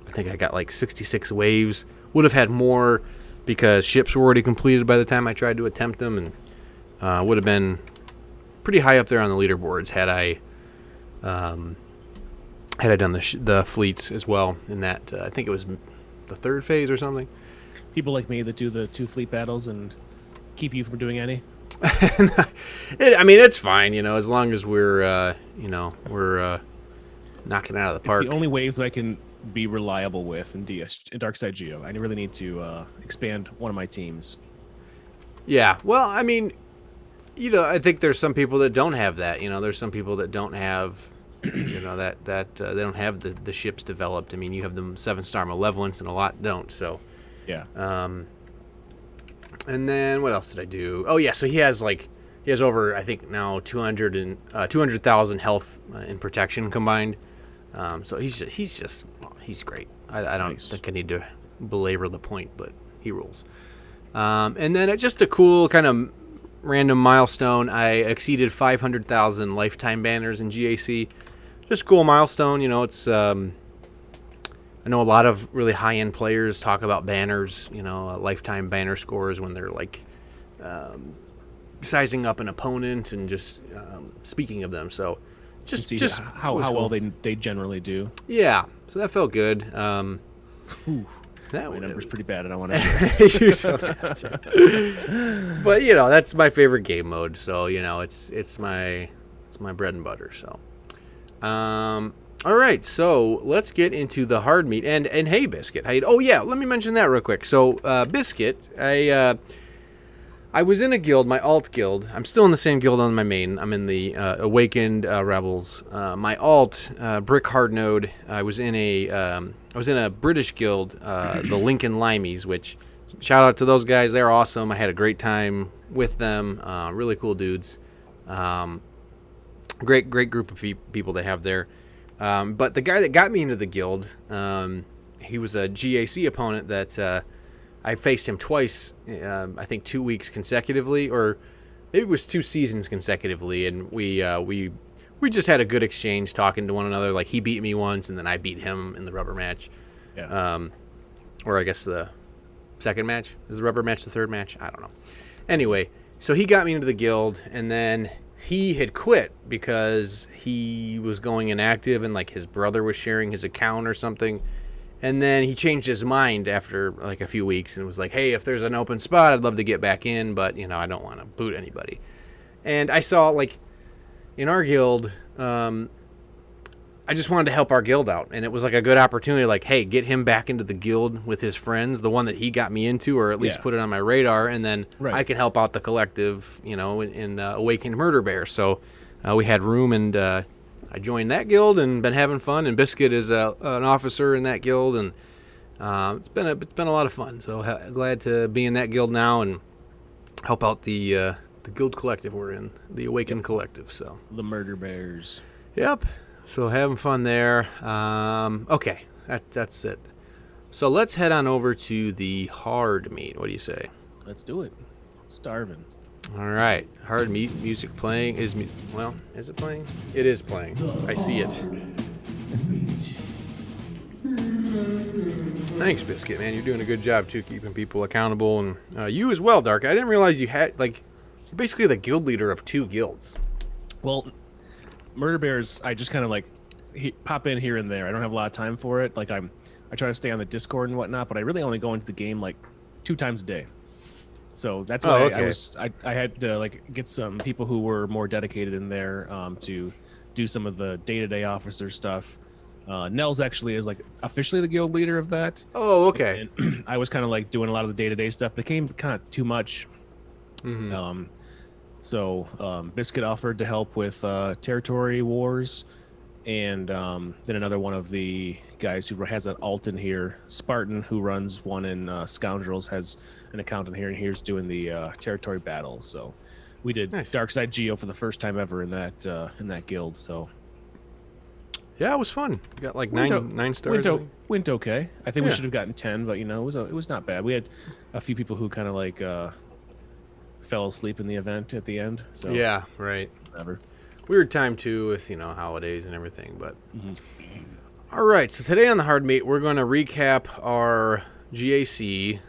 think I got like 66 waves. Would have had more, because ships were already completed by the time I tried to attempt them, and would have been pretty high up there on the leaderboards had I done the fleets as well in that. I think it was the 3rd phase or something. People like me that do the 2 fleet battles and keep you from doing any. It's fine, as long as we're knocking it out of the park. It's the only waves that I can be reliable with in Darkside Geo. I really need to expand one of my teams. Yeah, well, I think there's some people that don't have that. There's some people that don't have, that they don't have the ships developed. You have them 7-star malevolence, and a lot don't. So, yeah. And then what else did I do? Oh yeah, so he has over, I think now 200,000 health in protection combined. So he's great. I don't think I need to belabor the point, but he rules. And then just a cool kind of random milestone, I exceeded 500,000 lifetime banners in GAC. Just a cool milestone. It's I know a lot of really high-end players talk about banners, lifetime banner scores when they're like sizing up an opponent and just speaking of them. So just how well they generally do. Yeah, so that felt good. My number's pretty bad, and I want to share. But that's my favorite game mode. So it's my bread and butter. So, all right. So let's get into the hard meat. And hey, Biscuit, oh yeah, let me mention that real quick. So Biscuit, I was in a guild, my alt guild. I'm still in the same guild on my main. I'm in the Awakened Rebels. My alt, Brick Hard Node. I was in a British guild, the Lincoln Limeys. Which, shout out to those guys. They're awesome. I had a great time with them. Really cool dudes. Great group of people they have there. But the guy that got me into the guild, he was a GAC opponent that. I faced him twice, I think 2 weeks consecutively, or maybe it was 2 seasons consecutively, and we just had a good exchange talking to one another. Like, he beat me once, and then I beat him in the rubber match. Yeah. Or I guess the second match. Is the rubber match the third match? I don't know. Anyway, so he got me into the guild, and then he had quit because he was going inactive, and like his brother was sharing his account or something. And then he changed his mind after like a few weeks and was like, hey, if there's an open spot, I'd love to get back in, but, I don't want to boot anybody. And I saw, like, in our guild, I just wanted to help our guild out. And it was like a good opportunity, like, hey, get him back into the guild with his friends, the one that he got me into, or at least put it on my radar. And then I can help out the collective, in Awakened Murder Bear. So we had room, and I joined that guild and been having fun. And Biscuit is an officer in that guild, and it's been a lot of fun. So glad to be in that guild now and help out the guild collective we're in, the Awakened Collective. So the Murder Bears. Yep. So having fun there. Okay, that's it. So let's head on over to the hard meat. What do you say? Let's do it. Starving. All right, hard meat music playing. Is it playing? It is playing. I see it. Thanks, Biscuit, man. You're doing a good job too, keeping people accountable, and you as well, Dark. I didn't realize you had you're basically the guild leader of 2 guilds. Well, Murder Bears, I just kind of like pop in here and there. I don't have a lot of time for it. Like I try to stay on the Discord and whatnot, but I really only go into the game like 2 times a day. So that's why okay. I had to like get some people who were more dedicated in there to do some of the day-to-day officer stuff. Nels actually is like officially the guild leader of that. Oh, okay. And I was kind of like doing a lot of the day-to-day stuff. It became kind of too much. So Biscuit offered to help with territory wars, and then another one of the guys who has an alt in here, Spartan, who runs one in Scoundrels, has an account in here, and here's doing the territory battles. So we did Nice. Darkside Geo for the first time ever in that guild. So Yeah, it was fun. You got like Went nine stars. went okay. I think we Yeah. should have gotten 10, but it was not bad. We had a few people who kind of like fell asleep in the event at the end. So Yeah, right. whatever. Weird time too with holidays and everything, but all right. So today on the hard meat, we're going to recap our GAC.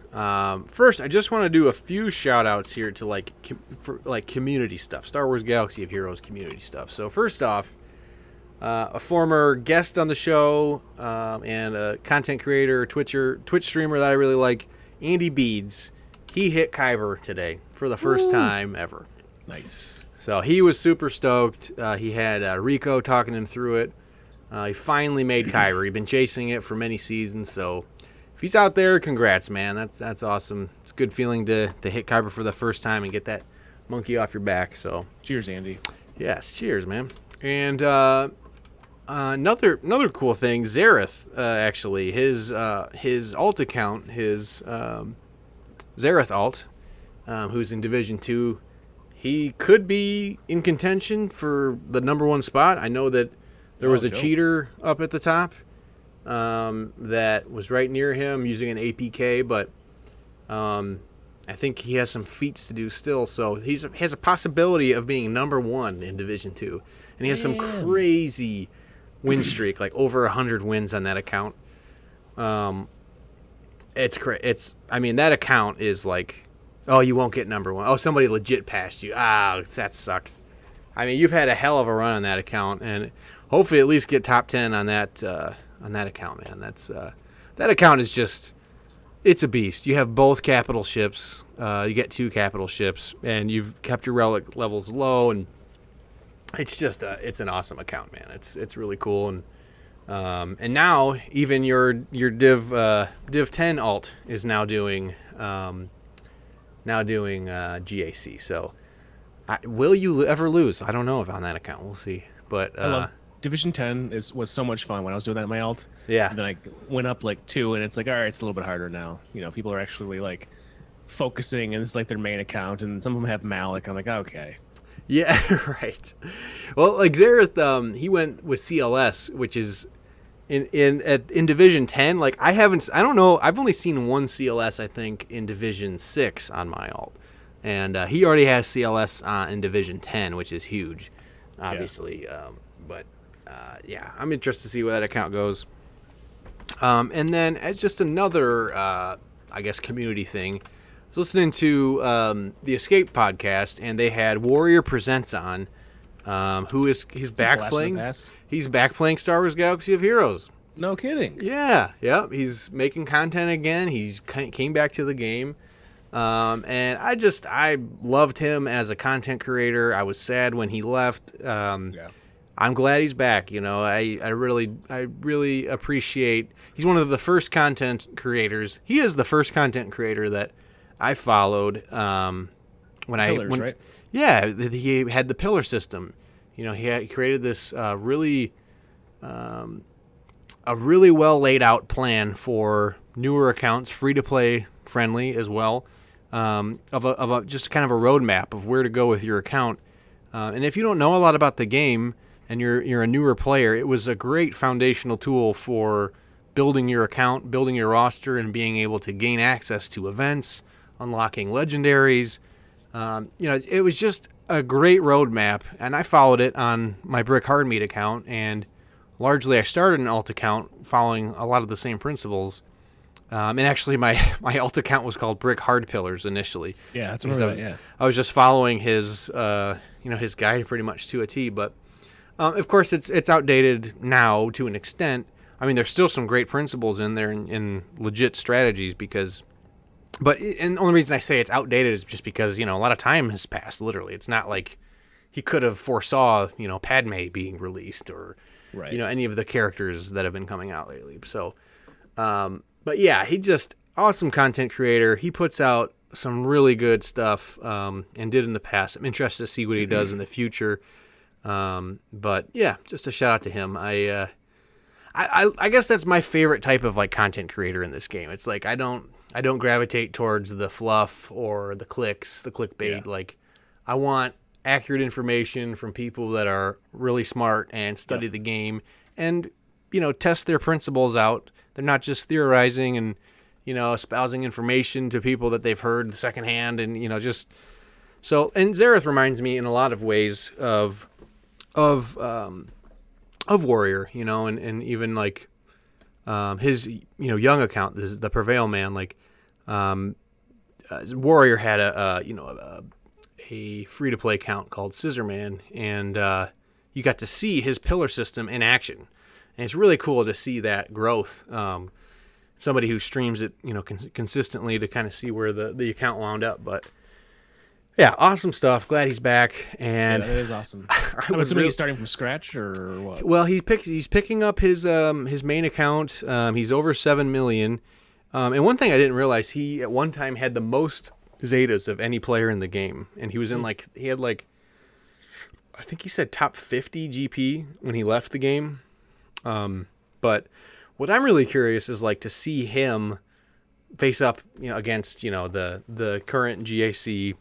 First, I just want to do a few shout outs here to for community stuff, Star Wars Galaxy of Heroes community stuff. So first off, a former guest on the show and a content creator, Twitch streamer that I really like, Andy Beads. He hit Kyber today for the first time ever. Nice. So he was super stoked. He had Rico talking him through it. He finally made Kyber. He'd been chasing it for many seasons. So if he's out there, congrats, man. That's awesome. It's a good feeling to hit Kyber for the first time and get that monkey off your back. So Cheers, Andy. yes, cheers, man. And another cool thing, Zareth, actually, his alt account, his Zareth alt, who's in Division 2, he could be in contention for the number 1 spot. I know that there was a dope. cheater up at the top that was right near him using an APK, but I think he has some feats to do still, so he has a possibility of being number 1 in Division 2. And he has some crazy win streak, like over 100 wins on that account. I mean, that account is like, oh, you won't get number 1. Oh, somebody legit passed you. Ah, that sucks. I mean, you've had a hell of a run on that account, and hopefully at least get top 10 on that account, man. That account is just, it's a beast. You have both capital ships. You get 2 capital ships, and you've kept your relic levels low, and it's just it's an awesome account, man. It's really cool, and now even your Div 10 alt is now doing GAC. So will you ever lose? I don't know if on that account. We'll see. But I love Division 10 was so much fun when I was doing that in my alt. Yeah. And then I went up like 2, and it's like, all right, it's a little bit harder now. People are actually like focusing, and it's like their main account, and some of them have Malik. I'm like, okay. Yeah, right. Well, like Zareth, he went with CLS, which is in Division 10. Like I don't know. I've only seen one CLS, I think, in Division 6 on my alt, and he already has CLS in Division 10, which is huge, obviously. Yeah. Yeah, I'm interested to see where that account goes. And then just another, I guess, community thing. I was listening to the Escape podcast, and they had Warrior Presents on, he's back playing. He's back playing Star Wars Galaxy of Heroes. No kidding. Yeah. He's making content again. He's came back to the game, and I loved him as a content creator. I was sad when he left. I'm glad he's back. I really appreciate. He's one of the first content creators. He is the first content creator that I followed Right? Yeah, he had the pillar system. He created this a really well laid out plan for newer accounts, free to play friendly as well, of just kind of a roadmap of where to go with your account. And if you don't know a lot about the game and you're a newer player, it was a great foundational tool for building your account, building your roster, and being able to gain access to events, unlocking legendaries. It was just a great roadmap, and I followed it on my Brick Hardmeat account, and largely I started an alt account following a lot of the same principles. And actually, my alt account was called Brick Hard Pillars initially. Yeah, that's what I I was just following his his guide pretty much to a T. But of course, it's outdated now to an extent. I mean, there's still some great principles in there and legit strategies and the only reason I say it's outdated is just because, a lot of time has passed, literally. It's not like he could have foresaw, Padme being released or, Right. any of the characters that have been coming out lately. So, but yeah, he just awesome content creator. He puts out some really good stuff and did in the past. I'm interested to see what he does in the future. But yeah, just a shout out to him. I guess that's my favorite type of like content creator in this game. It's like I don't gravitate towards the fluff or the clicks, the clickbait. Yeah. Like I want accurate information from people that are really smart and study the game and test their principles out. They're not just theorizing and espousing information to people that they've heard secondhand and just so. And Zareth reminds me in a lot of ways of Warrior, and even like his young account, the Prevail Man, like Warrior had a free to play account called Scissor Man, and you got to see his pillar system in action, and it's really cool to see that growth. Somebody who streams it consistently to kind of see where the account wound up, but. Yeah, awesome stuff. Glad he's back, and that is awesome. I'm assuming he's starting from scratch or what? Well, he's picking up his main account. He's over 7 million. And one thing I didn't realize, he at one time had the most Zetas of any player in the game, and he was in I think he said top 50 GP when he left the game. But what I'm really curious is like to see him face up, against the current GAC.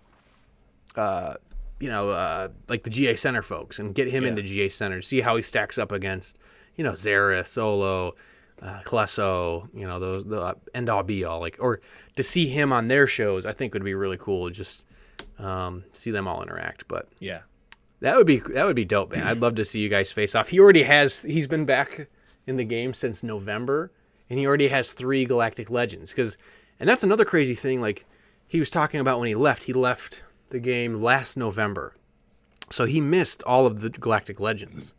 Like the GA Center folks and get him into GA Center, see how he stacks up against, Zareth, Solo, Klesso, those the end all be all, or to see him on their shows, I think would be really cool. Just see them all interact. But Yeah. that would be dope, man. I'd love to see you guys face off. He's been back in the game since November, and he already has 3 Galactic Legends. And that's another crazy thing. Like he was talking about when he left the game last November. So he missed all of the Galactic Legends.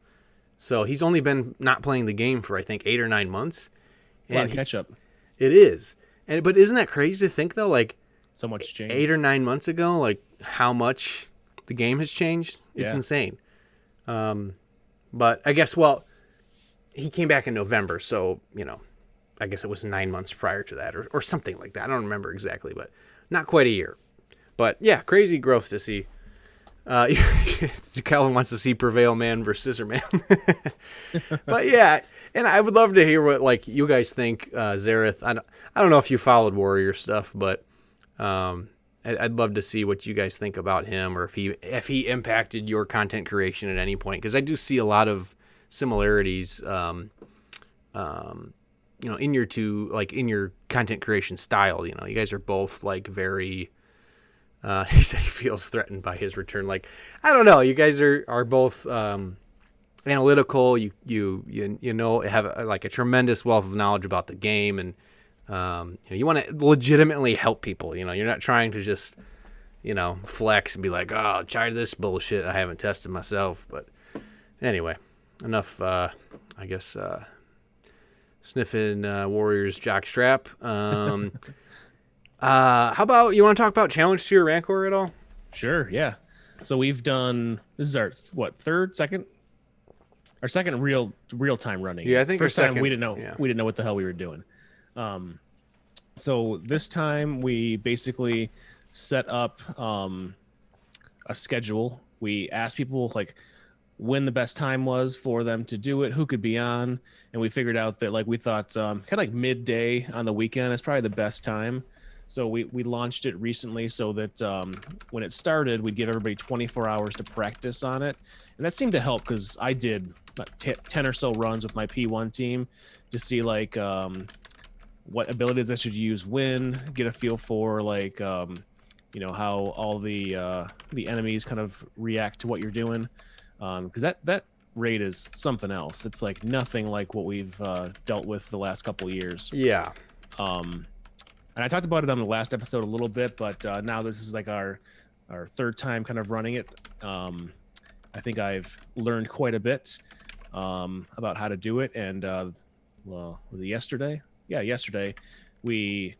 So he's only been not playing the game for I think 8 or 9 months. And catch up. It is. But isn't that crazy to think though, like So much change. 8 or 9 months ago, like how much the game has changed? It's insane. But I guess he came back in November, so I guess it was 9 months prior to that or something like that. I don't remember exactly, but not quite a year. But yeah, crazy growth to see. Calvin wants to see Prevail Man versus Scissor Man. But yeah, and I would love to hear what you guys think, Zareth. I don't know if you followed Warrior stuff, but I'd love to see what you guys think about him, or if he impacted your content creation at any point, because I do see a lot of similarities, in your in your content creation style. You guys are both very. He said he feels threatened by his return. I don't know. You guys are both analytical. You have a tremendous wealth of knowledge about the game, and you want to legitimately help people. You're not trying to just flex and be like, oh, try this bullshit I haven't tested myself. But anyway, enough. I guess sniffing Warriors jockstrap. How about you want to talk about Challenge Tier Rancor at all? Sure, yeah. So we've done, this is our second real time running. Yeah, I think first our time second, we didn't know yeah. we didn't know what the hell we were doing. So this time we basically set up a schedule. We asked people when the best time was for them to do it, who could be on, and we figured out that we thought kind of midday on the weekend is probably the best time. So we launched it recently so that when it started, we'd give everybody 24 hours to practice on it. And that seemed to help because I did about 10 or so runs with my P1 team to see what abilities I should use when, get a feel for how all the enemies kind of react to what you're doing. Because that raid is something else. It's nothing like what we've dealt with the last couple of years. Yeah. And I talked about it on the last episode a little bit, but now this is our our third time kind of running it. I think I've learned quite a bit about how to do it. And well, was it yesterday? Yeah, yesterday we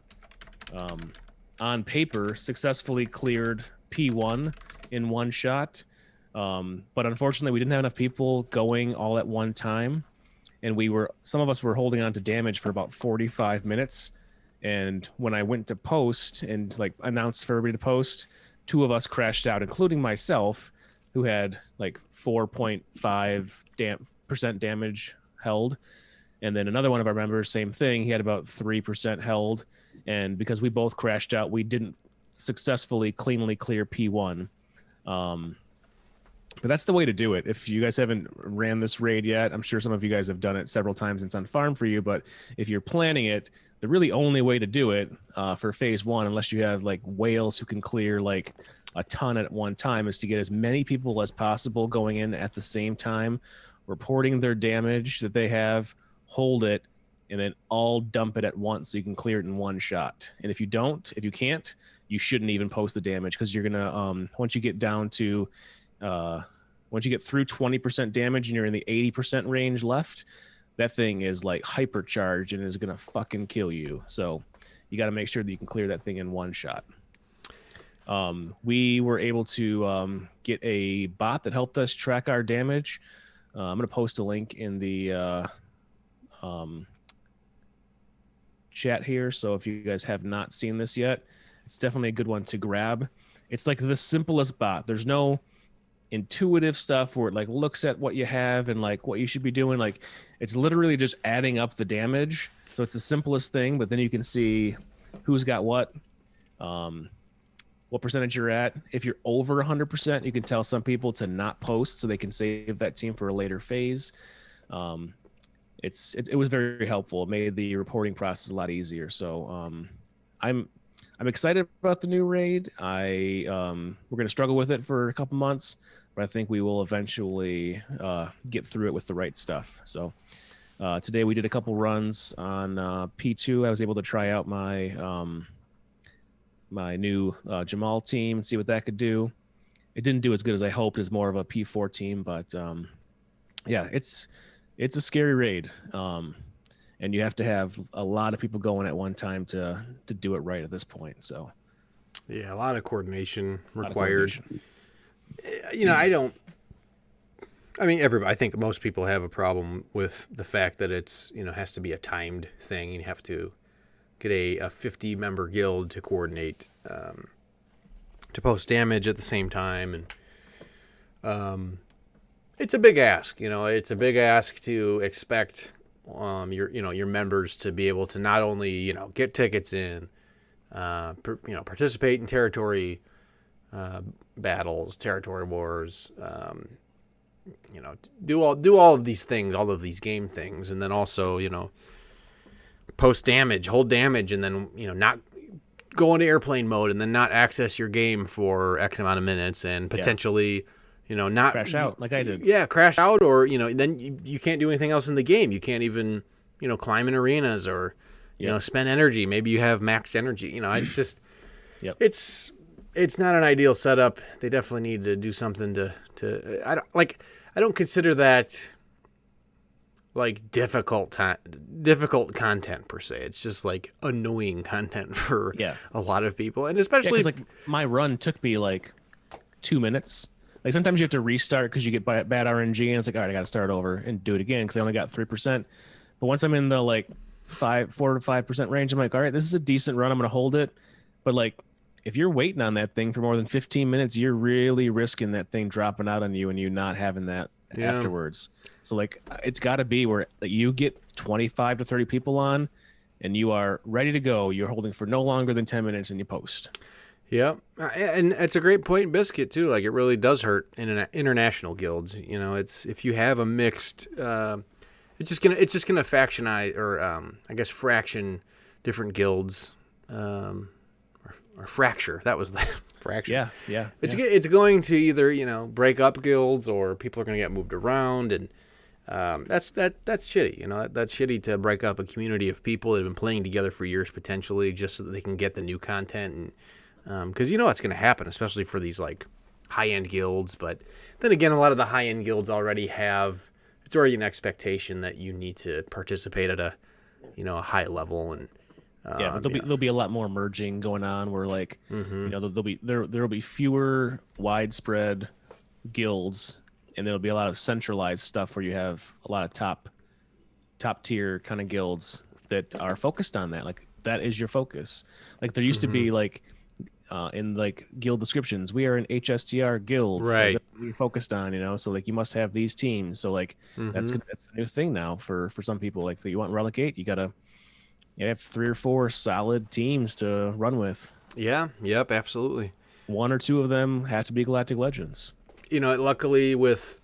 on paper successfully cleared P1 in one shot. But unfortunately, we didn't have enough people going all at one time, and some of us were holding on to damage for about 45 minutes. And when I went to post and like announced for everybody to post, 2 of us crashed out, including myself, who had like 4.5% damage held. And then another one of our members, same thing. He had about 3% held. And because we both crashed out, we didn't successfully cleanly clear P1. But that's the way to do it. If you guys haven't ran this raid yet, I'm sure some of you guys have done it several times and it's on farm for you. But if you're planning it, the really only way to do it for phase 1, unless you have like whales who can clear like a ton at one time, is to get as many people as possible going in at the same time, reporting their damage that they have, hold it, and then all dump it at once so you can clear it in one shot. And if you can't, you shouldn't even post the damage, because you're gonna once you get down to once you get through 20% damage and you're in the 80% range left, that thing is like hypercharged and is gonna fucking kill you. So you got to make sure that you can clear that thing in one shot. We were able to get a bot that helped us track our damage. I'm gonna post a link in the chat here, so if you guys have not seen this yet, it's definitely a good one to grab. It's like the simplest bot. There's no intuitive stuff where it like looks at what you have and like what you should be doing. Like, it's literally just adding up the damage. So it's the simplest thing, but then you can see who's got what percentage you're at. If you're over 100%, you can tell some people to not post so they can save that team for a later phase. It was very helpful. It made the reporting process a lot easier. So I'm excited about the new raid. We're going to struggle with it for a couple months, but I think we will eventually get through it with the right stuff. So today we did a couple runs on P2. I was able to try out my my new Jamal team and see what that could do. It didn't do as good as I hoped. It's more of a P4 team, but yeah, it's a scary raid. And you have to have a lot of people going at one time to do it right at this point. So, yeah, a lot of coordination required. You know, I think most people have a problem with the fact that it's, you know, has to be a timed thing. You have to get a 50-member guild to coordinate to post damage at the same time, and it's a big ask. You know, it's a big ask to expect your members to be able to not only, you know, get tickets in, participate in territory battles, territory wars, do all of these things, all of these game things, and then also, you know, post damage, hold damage, and then, you know, not go into airplane mode and then not access your game for X amount of minutes and potentially, you know, not crash out like I did. Yeah, crash out, or, you know, then you can't do anything else in the game. You can't even, you know, climb in arenas or, you know, spend energy. Maybe you have maxed energy. You know, it's just, it's not an ideal setup. They definitely need to do something to I don't consider that like difficult content per se. It's just like annoying content for a lot of people, and especially 'cause, like, my run took me like 2 minutes. Like, sometimes you have to restart because you get bad RNG, and it's like, all right, I got to start over and do it again because I only got 3%. But once I'm in the like 4 to 5% range, I'm like, all right, this is a decent run. I'm gonna hold it. But like, if you're waiting on that thing for more than 15 minutes, you're really risking that thing dropping out on you and you not having that afterwards. So like, it's got to be where you get 25 to 30 people on and you are ready to go. You're holding for no longer than 10 minutes and you post. Yeah, and it's a great point in Biscuit too. Like, it really does hurt in international guilds. You know, it's, if you have a mixed, it's just gonna factionize, or I guess fraction different guilds, or fracture. That was the fracture. Yeah. It's going to either, you know, break up guilds, or people are going to get moved around, and that's shitty. You know, that's shitty to break up a community of people that have been playing together for years potentially just so that they can get the new content and because you know what's going to happen, especially for these like high-end guilds. But then again, a lot of the high-end guilds already have, it's already an expectation that you need to participate at a, you know, a high level. And Yeah, but there'll be a lot more merging going on where like Mm-hmm. you know there'll be fewer widespread guilds, and there'll be a lot of centralized stuff where you have a lot of top tier kind of guilds that are focused on that. Like that is your focus. Like there used to be like in like guild descriptions, we are an HSTR guild. Like, Right. that's what we're focused on, you know. So like you must have these teams. So like Mm-hmm. that's the new thing now for some people. Like if you want Relegate, you have 3 or 4 solid teams to run with. Yeah. Yep. Absolutely. One or two of them have to be Galactic Legends. You know, luckily with,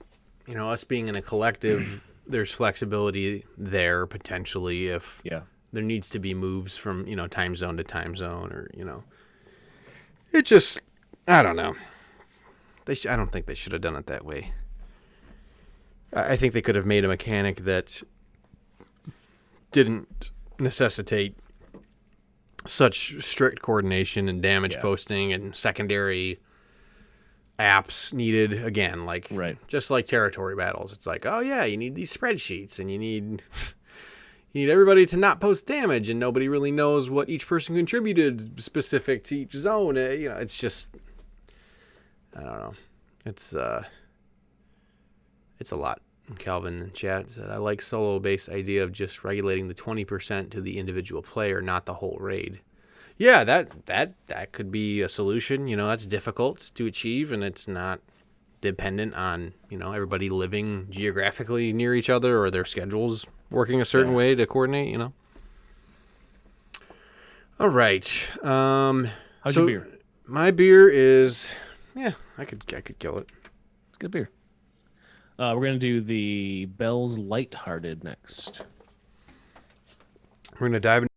you know, us being in a collective, there's flexibility there potentially if Yeah. there needs to be moves from, you know, time zone to time zone, or, you know, it just, I don't know. I don't think they should have done it that way. I think they could have made a mechanic that didn't necessitate such strict coordination and damage Yeah. posting and secondary apps needed. Again, like Right. just like territory battles, it's like, oh yeah, you need these spreadsheets and you need everybody to not post damage, and nobody really knows what each person contributed specific to each zone. You know, it's just, I don't know. It's a lot. Calvin in chat said, I like solo based idea of just regulating the 20% to the individual player, not the whole raid. Yeah, that could be a solution. You know, that's difficult to achieve, and it's not dependent on, you know, everybody living geographically near each other or their schedules working a certain way to coordinate, you know. All right. How's your beer? My beer is, yeah, I could kill it. It's good beer. We're gonna do the Bell's Lighthearted next. We're gonna dive in.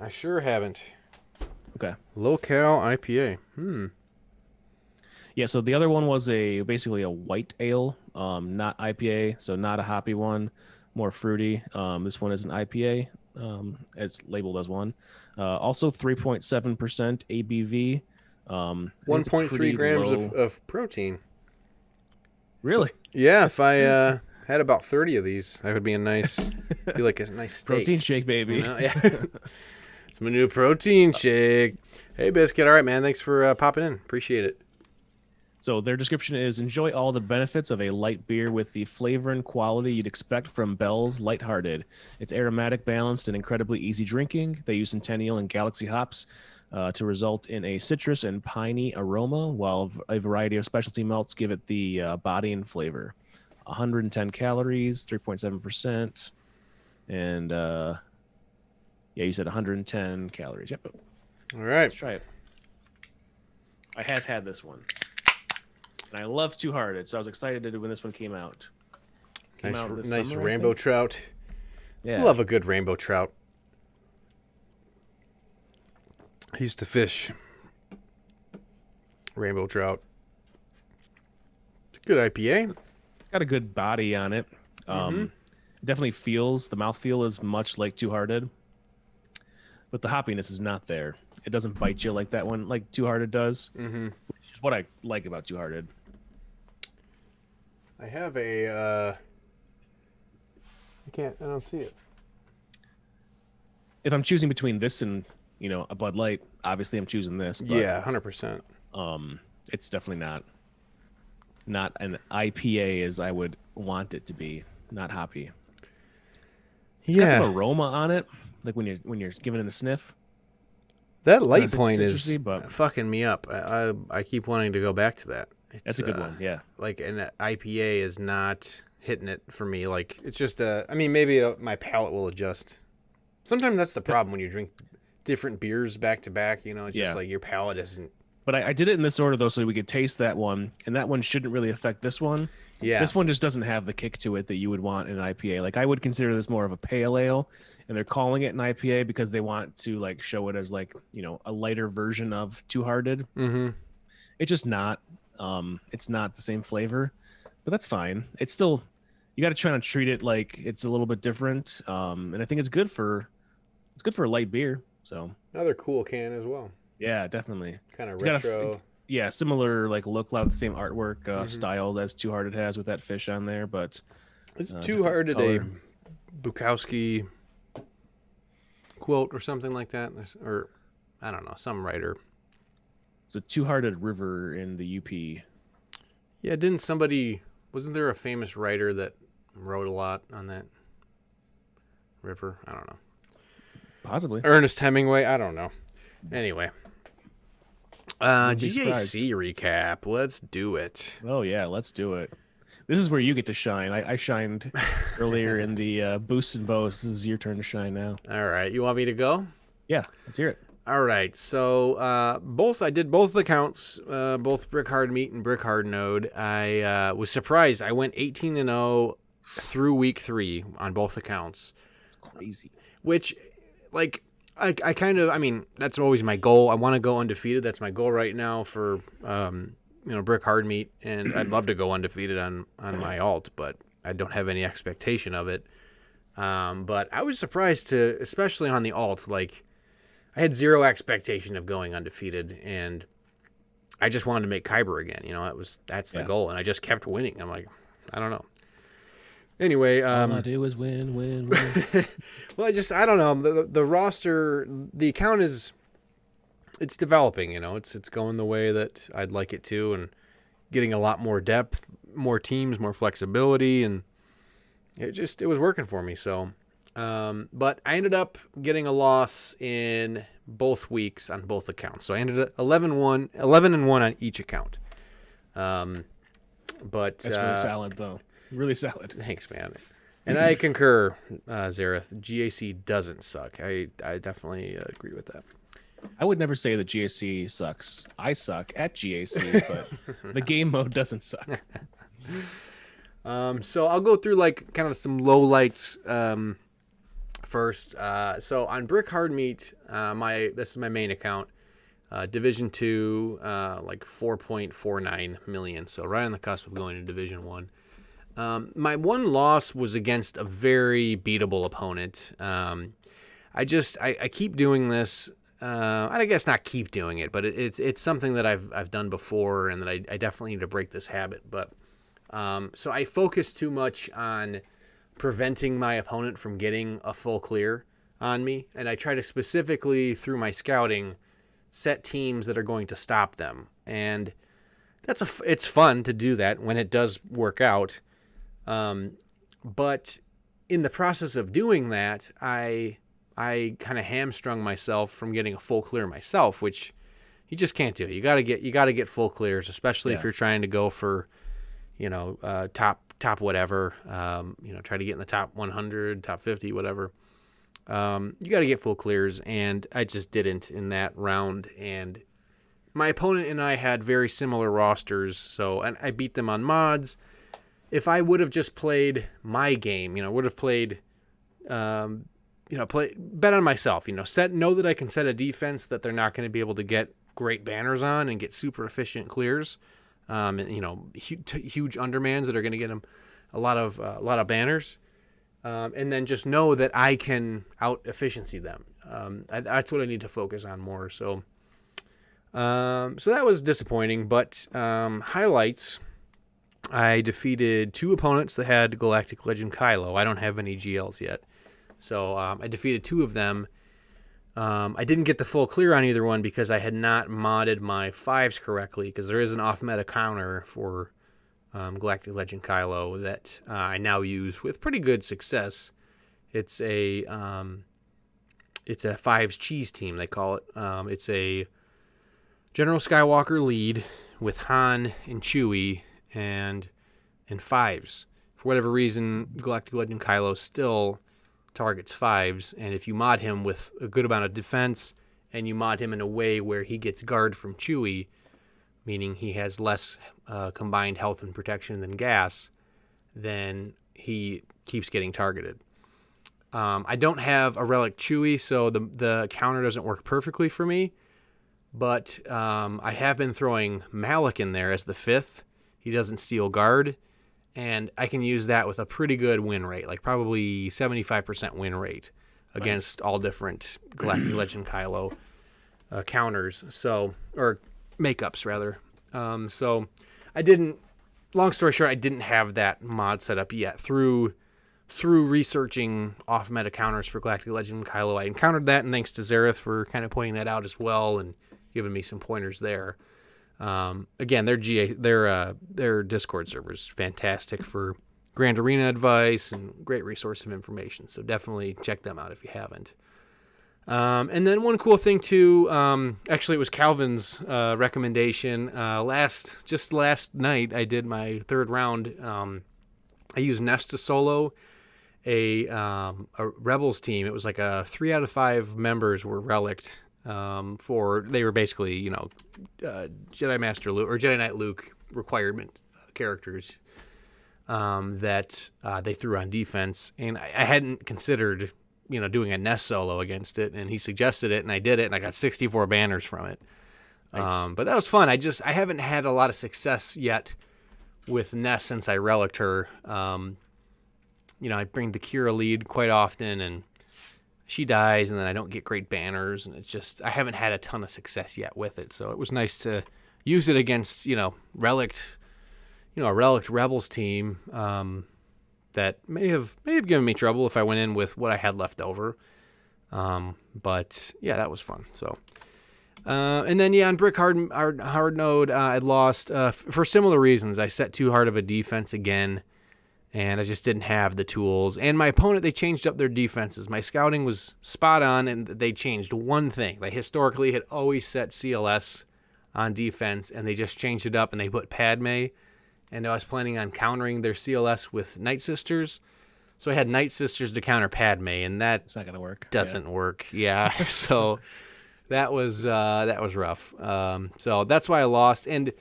I sure haven't. Okay. Low-cal IPA. Yeah. So the other one was basically a white ale, not IPA, so not a hoppy one, more fruity. This one is an IPA. It's labeled as one. Also 3.7% ABV. I think it's 1.3 pretty grams low. of protein. Really? Yeah, if I had about 30 of these, that would be be like a nice steak. Protein shake, baby. You know? Yeah. It's my new protein shake. Hey, Biscuit. All right, man. Thanks for popping in. Appreciate it. So their description is enjoy all the benefits of a light beer with the flavor and quality you'd expect from Bell's Lighthearted. It's aromatic, balanced, and incredibly easy drinking. They use Centennial and Galaxy hops to result in a citrus and piney aroma, while a variety of specialty malts give it the body and flavor. 110 calories, 3.7%, and yeah, you said 110 calories. Yep. All right. Let's try it. I have had this one. And I love Two Hearted, so I was excited when this one came out. Nice summer, I rainbow think? trout. Yeah. Love a good rainbow trout. I used to fish rainbow trout. It's a good IPA. It's got a good body on it. Definitely feels, the mouthfeel is much like Two Hearted, but the hoppiness is not there. It doesn't bite you like that one, like Two Hearted does, which is what I like about Two Hearted. I have I don't see it. If I'm choosing between this and, you know, a Bud Light, obviously I'm choosing this. But, Yeah, 100%. it's definitely not an IPA as I would want it to be. Not hoppy. It's got some aroma on it, like when you're giving it a sniff. That light It's point is citrusy, but- fucking me up. I keep wanting to go back to that. That's a good one. Yeah. Like an IPA is not hitting it for me. Like it's just I mean, maybe my palate will adjust. Sometimes that's the problem when you drink different beers back to back. You know, it's just like your palate isn't. But I did it in this order though, so we could taste that one, and that one shouldn't really affect this one. Yeah. This one just doesn't have the kick to it that you would want in an IPA. Like I would consider this more of a pale ale, and they're calling it an IPA because they want to like show it as like, you know, a lighter version of Two Hearted. Mm-hmm. It's just not. It's not the same flavor, but that's fine. It's still, you got to try to treat it like it's a little bit different. And I think it's good for It's good for a light beer. So Another cool can as well. yeah, definitely. Kind of It's got retro. yeah, similar like look, a lot of the same artwork style as Two Hearted has with that fish on there, but It's Too different Hard a color. Bukowski quote or something like that, or I don't know, some writer. It's a Two Hearted River in the UP. Yeah, wasn't there a famous writer that wrote a lot on that river? I don't know. Possibly. Ernest Hemingway? I don't know. Anyway. Wouldn't be GAC recap. Let's do it. Oh yeah, let's do it. This is where you get to shine. I shined earlier in the Boost and Boast. This is your turn to shine now. All right. You want me to go? Yeah, let's hear it. All right. So I did both accounts, both Brick Hard Meat and Brick Hard Node. I was surprised. I went 18-0 through week 3 on both accounts. It's crazy. Which, like, I mean, that's always my goal. I want to go undefeated. That's my goal right now for, Brick Hard Meat. And I'd love to go undefeated on my alt, but I don't have any expectation of it. But I was surprised especially on the alt, like, I had zero expectation of going undefeated, and I just wanted to make Kyber again. That's the goal, and I just kept winning. I'm like, I don't know. Anyway, all I do is win. well, I don't know. The roster, the account it's developing. It's going the way that I'd like it to, and getting a lot more depth, more teams, more flexibility, and it was working for me. So, but I ended up getting a loss in both weeks on both accounts. So I ended up 11-1 on each account. But That's really solid, though. Really solid. Thanks, man. And I concur, Zareth. GAC doesn't suck. I definitely agree with that. I would never say that GAC sucks. I suck at GAC, but the game mode doesn't suck. So I'll go through like kind of some lowlights first. So on Brick Hard Meat, this is my main account. Division 2, like 4.49 million. So right on the cusp of going to Division 1. My one loss was against a very beatable opponent. I keep doing this. I guess not keep doing it, but it's something that I've done before, and that I definitely need to break this habit. But so I focus too much on preventing my opponent from getting a full clear on me, and I try to specifically through my scouting set teams that are going to stop them, and it's fun to do that when it does work out. But in the process of doing that, I kind of hamstrung myself from getting a full clear myself, which you just can't do. You got to get full clears, especially if you're trying to go for, top whatever, try to get in the top 100, top 50, whatever. You got to get full clears, and I just didn't in that round. And my opponent and I had very similar rosters, and I beat them on mods. If I would have just played my game, would have played, bet on myself, know that I can set a defense that they're not going to be able to get great banners on and get super efficient clears, huge undermans that are going to get them a lot of banners, and then just know that I can out efficiency them. That's what I need to focus on more. So that was disappointing, but highlights. I defeated 2 opponents that had Galactic Legend Kylo. I don't have any GLs yet. So I defeated 2 of them. I didn't get the full clear on either one because I had not modded my 5s correctly, because there is an off-meta counter for Galactic Legend Kylo that I now use with pretty good success. It's a 5s cheese team, they call it. It's a General Skywalker lead with Han and Chewie and 5s. For whatever reason, Galactic Legend Kylo still targets 5s, and if you mod him with a good amount of defense, and you mod him in a way where he gets guard from Chewie, meaning he has less combined health and protection than gas, then he keeps getting targeted. I don't have a Relic Chewie, so the counter doesn't work perfectly for me, but I have been throwing Malik in there as the 5th. He doesn't steal guard, and I can use that with a pretty good win rate, like probably 75% win rate. against all different Galactic Legend Kylo counters, or makeups rather. So I didn't. Long story short, I didn't have that mod set up yet. Through researching off-meta counters for Galactic Legend Kylo, I encountered that, and thanks to Zareth for kind of pointing that out as well and giving me some pointers there. Again, their Discord server is fantastic for Grand Arena advice and great resource of information. So definitely check them out if you haven't. And then one cool thing too, actually it was Calvin's recommendation. Just last night I did my third round. I used Nest to solo a Rebels team. It was like a 3 out of 5 members were relict. They were basically, Jedi Master Luke or Jedi Knight Luke requirement characters that they threw on defense. And I hadn't considered, doing a Nest solo against it. And he suggested it, and I did it, and I got 64 banners from it. Nice. But that was fun. I haven't had a lot of success yet with Ness since I relicked her. I bring the Kira lead quite often, and she dies, and then I don't get great banners, and it's just I haven't had a ton of success yet with it. So it was nice to use it against a relict Rebels team that may have given me trouble if I went in with what I had left over. But yeah, that was fun. So. And then, on Brick hard node, I lost for similar reasons. I set too hard of a defense again, and I just didn't have the tools. And my opponent, they changed up their defenses. My scouting was spot on, and they changed one thing. They historically had always set CLS on defense, and they just changed it up, and they put Padme. And I was planning on countering their CLS with Night Sisters. So I had Night Sisters to counter Padme, and it's not going to work. Doesn't work. Yeah. So... That was rough. So that's why I lost. And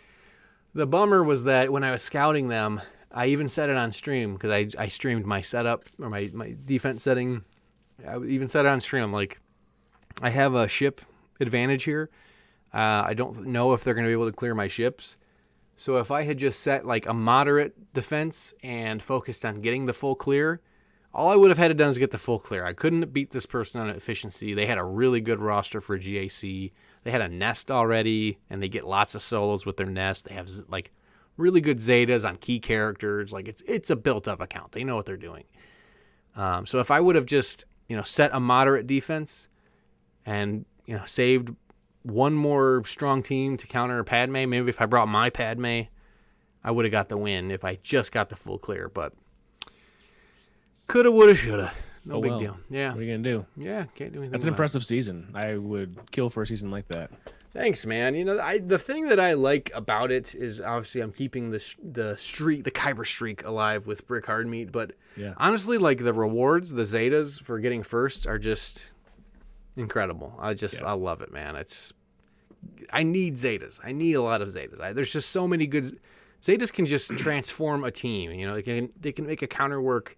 the bummer was that when I was scouting them, I even said it on stream because I streamed my setup or my defense setting. I even said it on stream. Like, I have a ship advantage here. I don't know if they're going to be able to clear my ships. So if I had just set like a moderate defense and focused on getting the full clear, all I would have had to done is get the full clear. I couldn't beat this person on efficiency. They had a really good roster for GAC. They had a Nest already, and they get lots of solos with their Nest. They have like really good Zetas on key characters. Like it's a built-up account. They know what they're doing. So if I would have just set a moderate defense and saved one more strong team to counter Padme, maybe if I brought my Padme, I would have got the win if I just got the full clear. But coulda, woulda, shoulda. No big deal. Yeah. What are you going to do? Yeah, can't do anything. That's an impressive season. I would kill for a season like that. Thanks, man. The thing that I like about it is obviously I'm keeping the Kyber streak alive with Brick Hard Meat, but honestly, like the rewards, the Zetas for getting first are just incredible. I love it, man. I need Zetas. I need a lot of Zetas. There's just so many good Zetas can just transform a team. They can make a counter work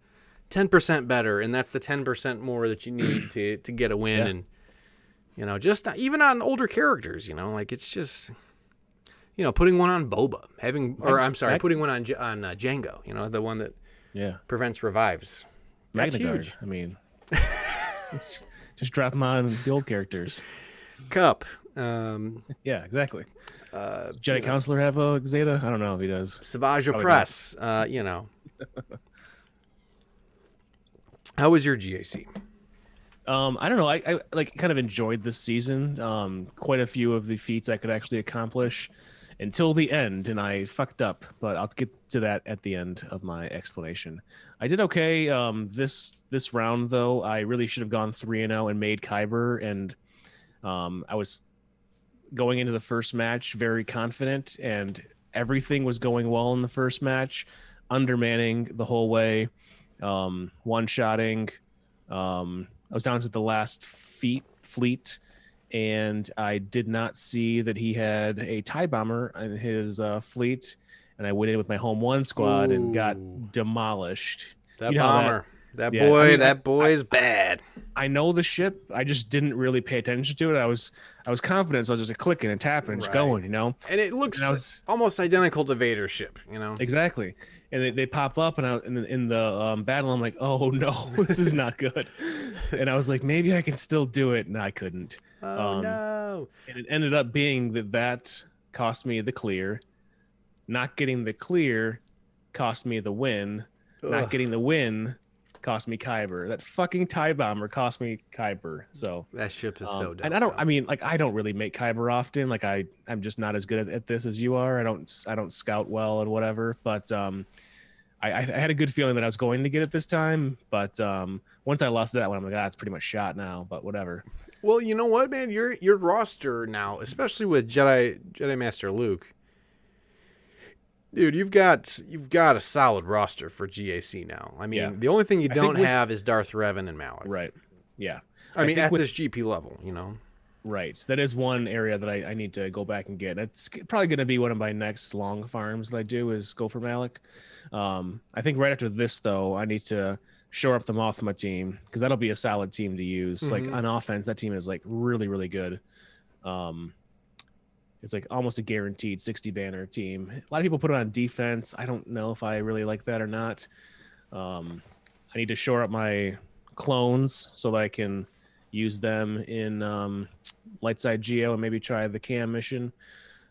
10% better, and that's the 10% more that you need to get a win. And just even on older characters, like it's just putting one on Boba, putting one on Jango, the one that prevents revives. That's huge. I mean, just drop them on the old characters. Cup. Yeah, exactly. Jedi Counselor have a Zeta? I don't know if he does. Savage Press. How was your GAC? I don't know. I like kind of enjoyed this season. Quite a few of the feats I could actually accomplish until the end, and I fucked up. But I'll get to that at the end of my explanation. I did okay. This round though, I really should have gone 3-0 and made Kyber, and I was going into the first match very confident, and everything was going well in the first match, undermanning the whole way. One-shotting. I was down to the last fleet, and I did not see that he had a TIE bomber in his fleet, and I went in with my home one squad and got demolished. That bomber. That Yeah, I mean, that boy's bad. I know the ship. I just didn't really pay attention to it. I was confident, so I was just clicking and tapping and just going, you know. And it And looks I was almost identical to Vader's ship, you know. exactly, and they pop up, and in the battle, I'm like, oh no, this is not good. And I was like, maybe I can still do it, and I couldn't. Oh no! And it ended up being that cost me the clear. Not getting the clear cost me the win. Not Ugh. getting the win cost me Kyber. That fucking TIE bomber cost me Kyber. So That ship is so dumb. and I mean, like, I don't really make Kyber often. Like, I'm just not as good at this as you are. I don't scout well and whatever. But I had a good feeling that I was going to get it this time. But once I lost that one, I'm like, it's pretty much shot now. But whatever. Well, you know what, man? Your roster now, especially with Jedi Master Luke, dude, you've got a solid roster for GAC now. I mean, Yeah. the only thing you I don't think have is Darth Revan and Malik. Right. Yeah. I mean, think at with- this GP level, you know. Right. That is one area that I need to go back and get. It's probably going to be one of my next long farms that I do is go for Malik. I think right after this, though, I need to shore up the Mothma team because that'll be a solid team to use. Like on offense, that team is like really, really good. It's like almost a guaranteed 60 banner team. A lot of people put it on defense. I don't know if I really like that or not. I need to shore up my clones so that I can use them in light side geo and maybe try the cam mission.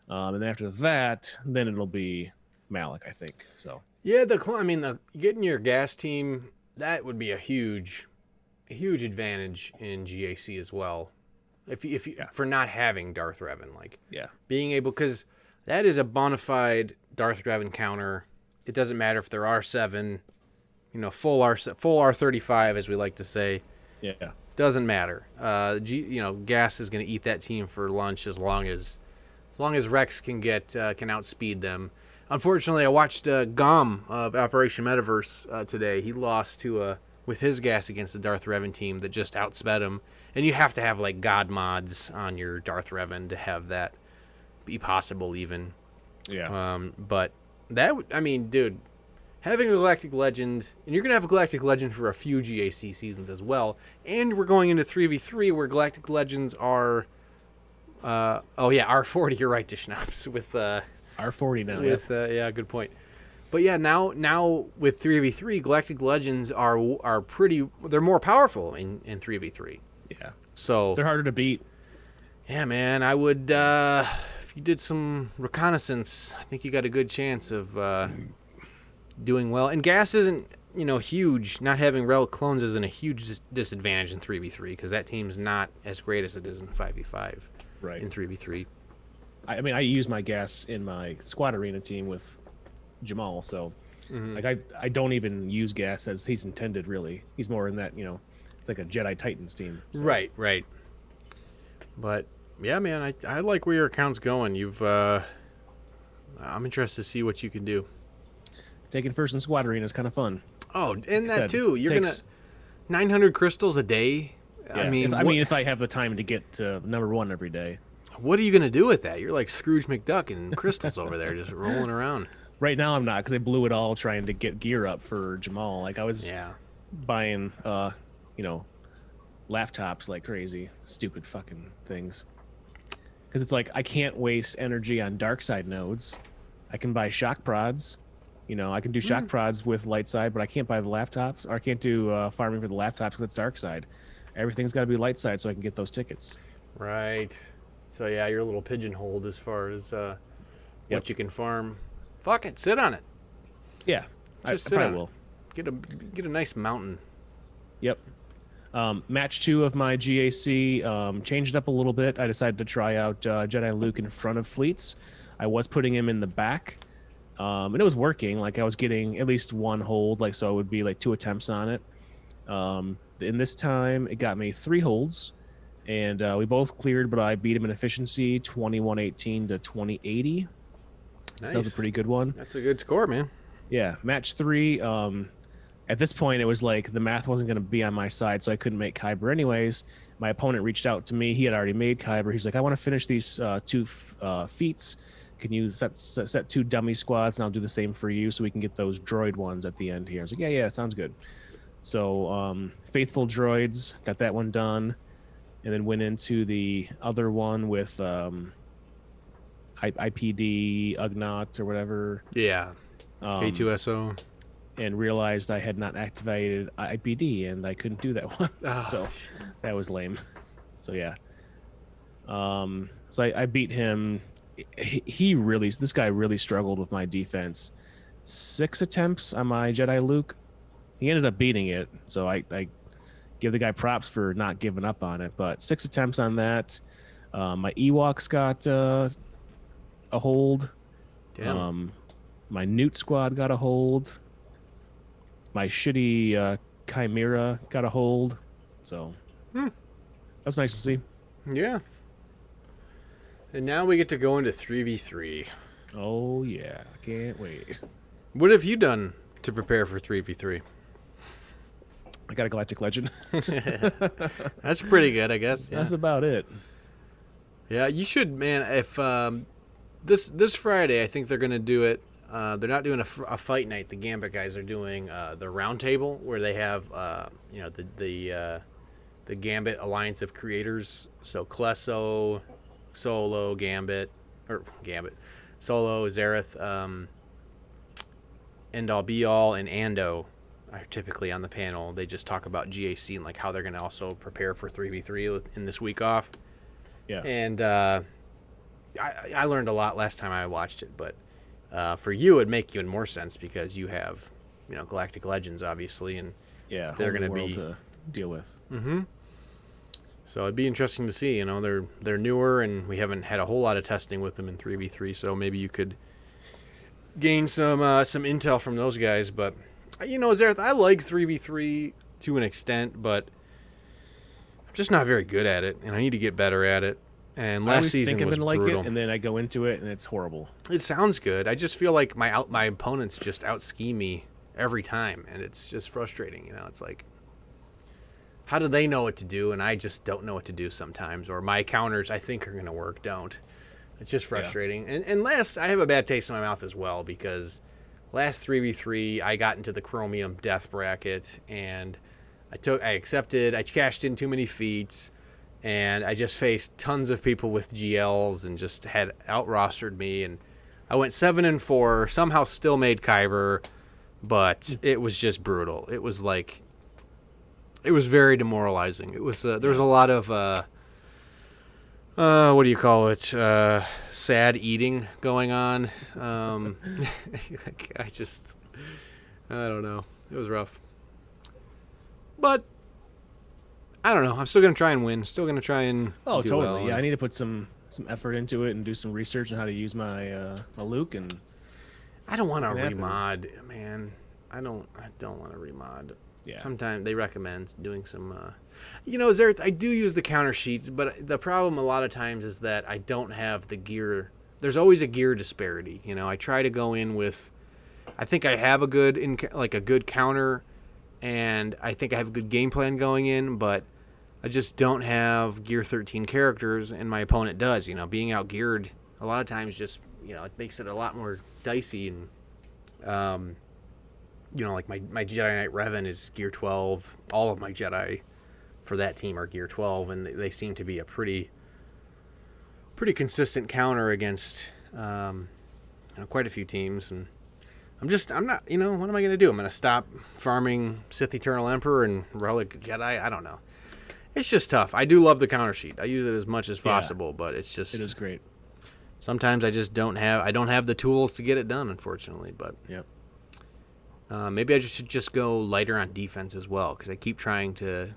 And after that, then it'll be Malik, I think. So Yeah, the getting your gas team, that would be a huge advantage in GAC as well. If you for not having Darth Revan, like yeah, being able, because that is a bona fide Darth Revan counter. It doesn't matter if they're R7, you know, full R35 as we like to say. yeah, Doesn't matter. Gas is going to eat that team for lunch as long as Rex can outspeed them. Unfortunately, I watched Gom of Operation Metaverse today. He lost with his gas against the Darth Revan team that just outsped him. And you have to have like God mods on your Darth Revan to have that be possible even. yeah. But dude, having a Galactic Legend, and you're going to have a Galactic Legend for a few GAC seasons as well. And we're going into 3v3 where Galactic Legends are R40, you're right, Dishnops, with R40 now. yeah, good point. But yeah, now with 3v3, Galactic Legends are they're more powerful in 3v3. Yeah. So They're harder to beat. yeah, man, I would if you did some reconnaissance, I think you got a good chance of doing well. And gas isn't, huge. Not having relic clones isn't a huge disadvantage in 3v3 because that team's not as great as it is in 5v5. Right. In 3v3. I mean, I use my gas in my squad arena team with Jamal, so like I don't even use gas as he's intended. Really, he's more in that it's like a Jedi Titans team. So. Right. But yeah, man, I like where your account's going. I'm interested to see what you can do. Taking first in squad arena is kind of fun. Oh, and that said, too. You're takes- gonna 900 crystals a day. Yeah, I mean, if I have the time to get to number 1 every day. what are you gonna do with that? You're like Scrooge McDuck and crystals over there, just rolling around. Right now I'm not because I blew it all trying to get gear up for Jamal. Like I was Yeah. buying laptops like crazy, stupid fucking things. Because it's like I can't waste energy on dark side nodes. I can buy shock prods. I can do shock prods with light side, but I can't buy the laptops, or I can't do farming for the laptops because it's dark side. Everything's got to be light side so I can get those tickets. Right. So yeah, you're a little pigeonholed as far as Yep. what you can farm. Fuck it, sit on it. Yeah, Just I sit probably on it. will. Get a nice mountain. Yep. Match 2 of my GAC changed up a little bit. I decided to try out Jedi Luke in front of fleets. I was putting him in the back, and it was working. Like I was getting at least 1 hold, like so it would be like 2 attempts on it. In this time, it got me 3 holds, and we both cleared, but I beat him in efficiency, 2118 to 2080. Nice. So that was a pretty good one. That's a good score, man. Yeah, match 3. At this point, it was like the math wasn't going to be on my side, so I couldn't make Kyber anyways. My opponent reached out to me. He had already made Kyber. He's like, I want to finish these 2 feats. Can you set 2 dummy squads, and I'll do the same for you so we can get those droid ones at the end here. I was like, yeah, sounds good. So Faithful Droids, got that one done, and then went into the other one with IPD Ugnaught or whatever, Yeah. K2SO. and realized I had not activated IPD and I couldn't do that one. Ah. So that was lame. So yeah. So I beat him. This guy really struggled with my defense. 6 attempts on my Jedi Luke. He ended up beating it, so I give the guy props for not giving up on it. But 6 attempts on that. My Ewoks got a hold. Damn. My Newt squad got a hold. My shitty Chimera got a hold. So that's nice to see. Yeah. And now we get to go into 3v3. Oh yeah, can't wait. What have you done to prepare for 3v3? I got a Galactic Legend. That's pretty good, I guess. Yeah. That's about it. Yeah, you should, man. If this Friday, I think they're gonna do it. They're not doing a fight night. The Gambit guys are doing the round table where they have the Gambit Alliance of Creators. So Klesso, Solo, Solo, Zareth, End All Be All, and Ando are typically on the panel. They just talk about GAC and like how they're gonna also prepare for 3v3 in this week off. Yeah. And I learned a lot last time I watched it, but for you, it'd make even more sense because you have, Galactic Legends, obviously, and Yeah, they're whole going new to be. world to deal with. Mm-hmm. So it'd be interesting to see. They're newer, and we haven't had a whole lot of testing with them in 3v3. So maybe you could gain some intel from those guys. But Zareth, I like 3v3 to an extent, but I'm just not very good at it, and I need to get better at it. And I last always season think I'm was gonna like brutal. it, and then I go into it, and it's horrible. It sounds good. I just feel like my opponents just out-scheme me every time, and it's just frustrating. It's like, how do they know what to do, and I just don't know what to do sometimes, or my counters I think are going to work don't. It's just frustrating. Yeah. And last, I have a bad taste in my mouth as well, because last 3v3 I got into the Chromium Death bracket, and I cashed in too many feats. And I just faced tons of people with GLs and just had out-rostered me. And I went 7-4, somehow still made Kyber, but it was just brutal. It was very demoralizing. It was there was a lot of what do you call it? Sad eating going on. I don't know. It was rough, but. I don't know. I'm still going to try and win. Still going to try and Oh, do totally. well. Yeah, I need to put some effort into it and do some research on how to use my Luke. And I don't want to happen. remod, man. I don't want to remod. Yeah. Sometimes they recommend doing some. Zareth, I do use the counter sheets, but the problem a lot of times is that I don't have the gear. There's always a gear disparity. I try to go in with. I think I have a good counter, and I think I have a good game plan going in, but I just don't have Gear 13 characters, and my opponent does. Being out-geared a lot of times just, it makes it a lot more dicey. And, like my Jedi Knight Revan is Gear 12. All of my Jedi for that team are Gear 12, and they seem to be a pretty consistent counter against quite a few teams. And I'm not, what am I going to do? I'm going to stop farming Sith Eternal Emperor and Relic Jedi? I don't know. It's just tough. I do love the counter sheet. I use it as much as possible, but it's just... It is great. Sometimes I just don't have the tools to get it done, unfortunately, but... Yep. Maybe I should just go lighter on defense as well, because I keep trying to,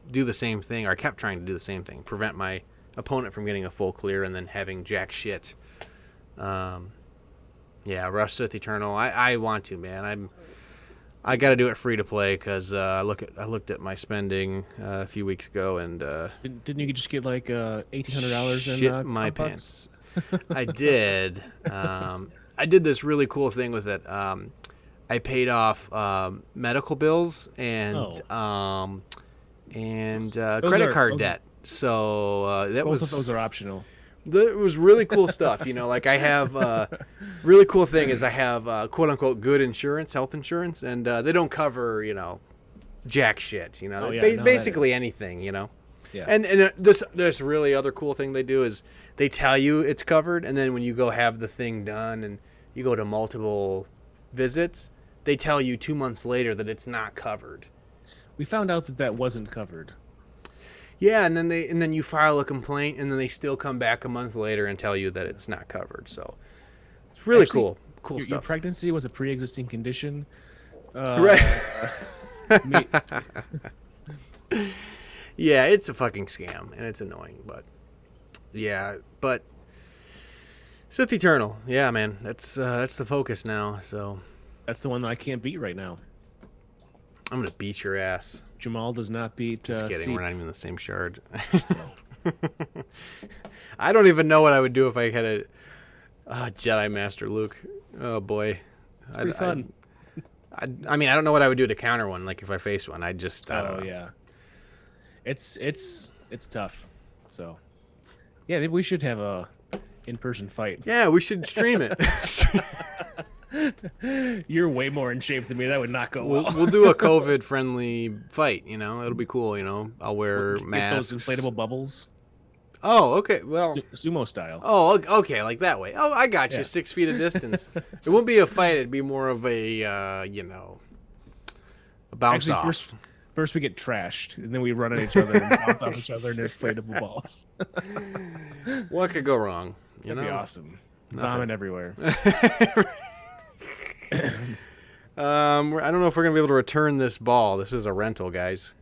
do the same thing, or I kept trying to do the same thing, prevent my opponent from getting a full clear and then having jack shit. Yeah, Rush Sith Eternal. I want to, man. I got to do it free to play because I looked at my spending a few weeks ago and Didn't you just get like $1,800 in shit my top pants. I did. I did this really cool thing with it. I paid off medical bills and Those credit are- card those- debt. So that Both was of those are optional. It was really cool stuff. Like I have really cool thing is I have quote unquote good insurance, health insurance, and they don't cover jack shit. Oh, yeah, no, that Basically is. anything. Yeah. And this really other cool thing they do is they tell you it's covered, and then when you go have the thing done and you go to multiple visits, they tell you 2 months later that it's not covered. We found out that wasn't covered. Yeah, and then you file a complaint, and then they still come back a month later and tell you that it's not covered. So it's really Actually, cool your stuff. pregnancy was a pre-existing condition. Right. Me- Yeah, it's a fucking scam, and it's annoying, but Sith Eternal. Yeah, man, that's the focus now. So that's the one that I can't beat right now. I'm gonna beat your ass. Jamal does not beat. Just kidding. C. We're not even in the same shard. I don't even know what I would do if I had a Jedi Master Luke. Oh boy, It's pretty fun. I mean, I don't know what I would do to counter one. Like if I face one, I don't know. Yeah. It's tough. So yeah, maybe we should have a in-person fight. Yeah, we should stream it. You're way more in shape than me. That would not go well. We'll do a COVID-friendly fight. It'll be cool. I'll wear Get masks. those inflatable bubbles, Oh, okay. Well. sumo style. Oh, okay, like that way. Oh, I got you. Yeah. 6 feet of distance. It won't be a fight. It'd be more of a, a bounce Actually, off. first we get trashed, and then we run at each other and bounce off each other in inflatable balls. What could go wrong? That'd be awesome. Vomit everywhere. I don't know if we're gonna be able to return this ball. This is a rental, guys.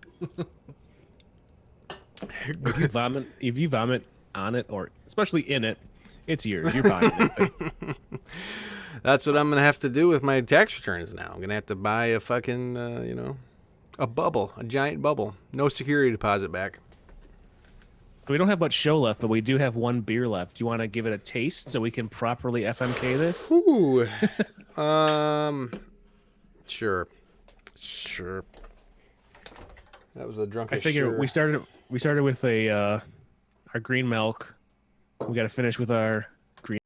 If you vomit on it, or especially in it, it's yours. You're buying it. That's what I'm gonna have to do with my tax returns now. I'm gonna have to buy a fucking, a bubble, a giant bubble. No security deposit back. We don't have much show left, but we do have one beer left. Do you want to give it a taste so we can properly FMK this? Ooh. Sure. That was a drunken. I figure we started with our green milk. We got to finish with our green.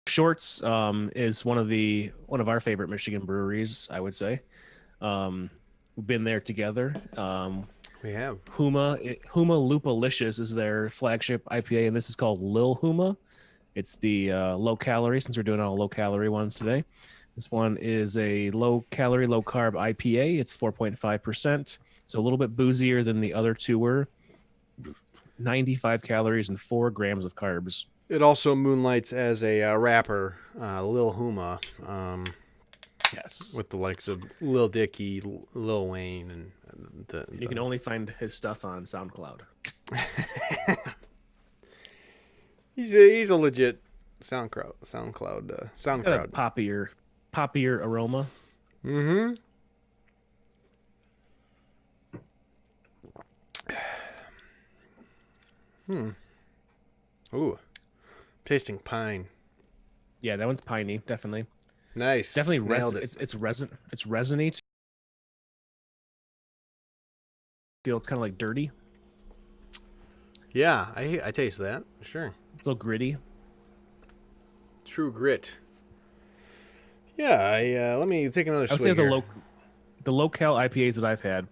Shorts is one of our favorite Michigan breweries, I would say. We've been there together. We have. Huma Lupalicious is their flagship IPA, and this is called Lil Huma. It's the low calorie, since we're doing all low calorie ones today. This one is a low calorie, low carb IPA. It's 4.5%, so a little bit boozier than the other two were. 95 calories and 4 grams of carbs. It also moonlights as a rapper, Lil Huma, Yes. with the likes of Lil Dicky, Lil Wayne, and You can only find his stuff on SoundCloud. He's a legit SoundCloud. It's got a poppier aroma. Mm-hmm. Ooh, tasting pine. Yeah, that one's piney, definitely. Nice. Definitely Nailed it. It's resin. It's resiny. Feel it's kind of like dirty. Yeah, I taste that. Sure. It's a little gritty. True grit. Yeah, let me take another I would swig say here. the low-cal IPAs that I've had,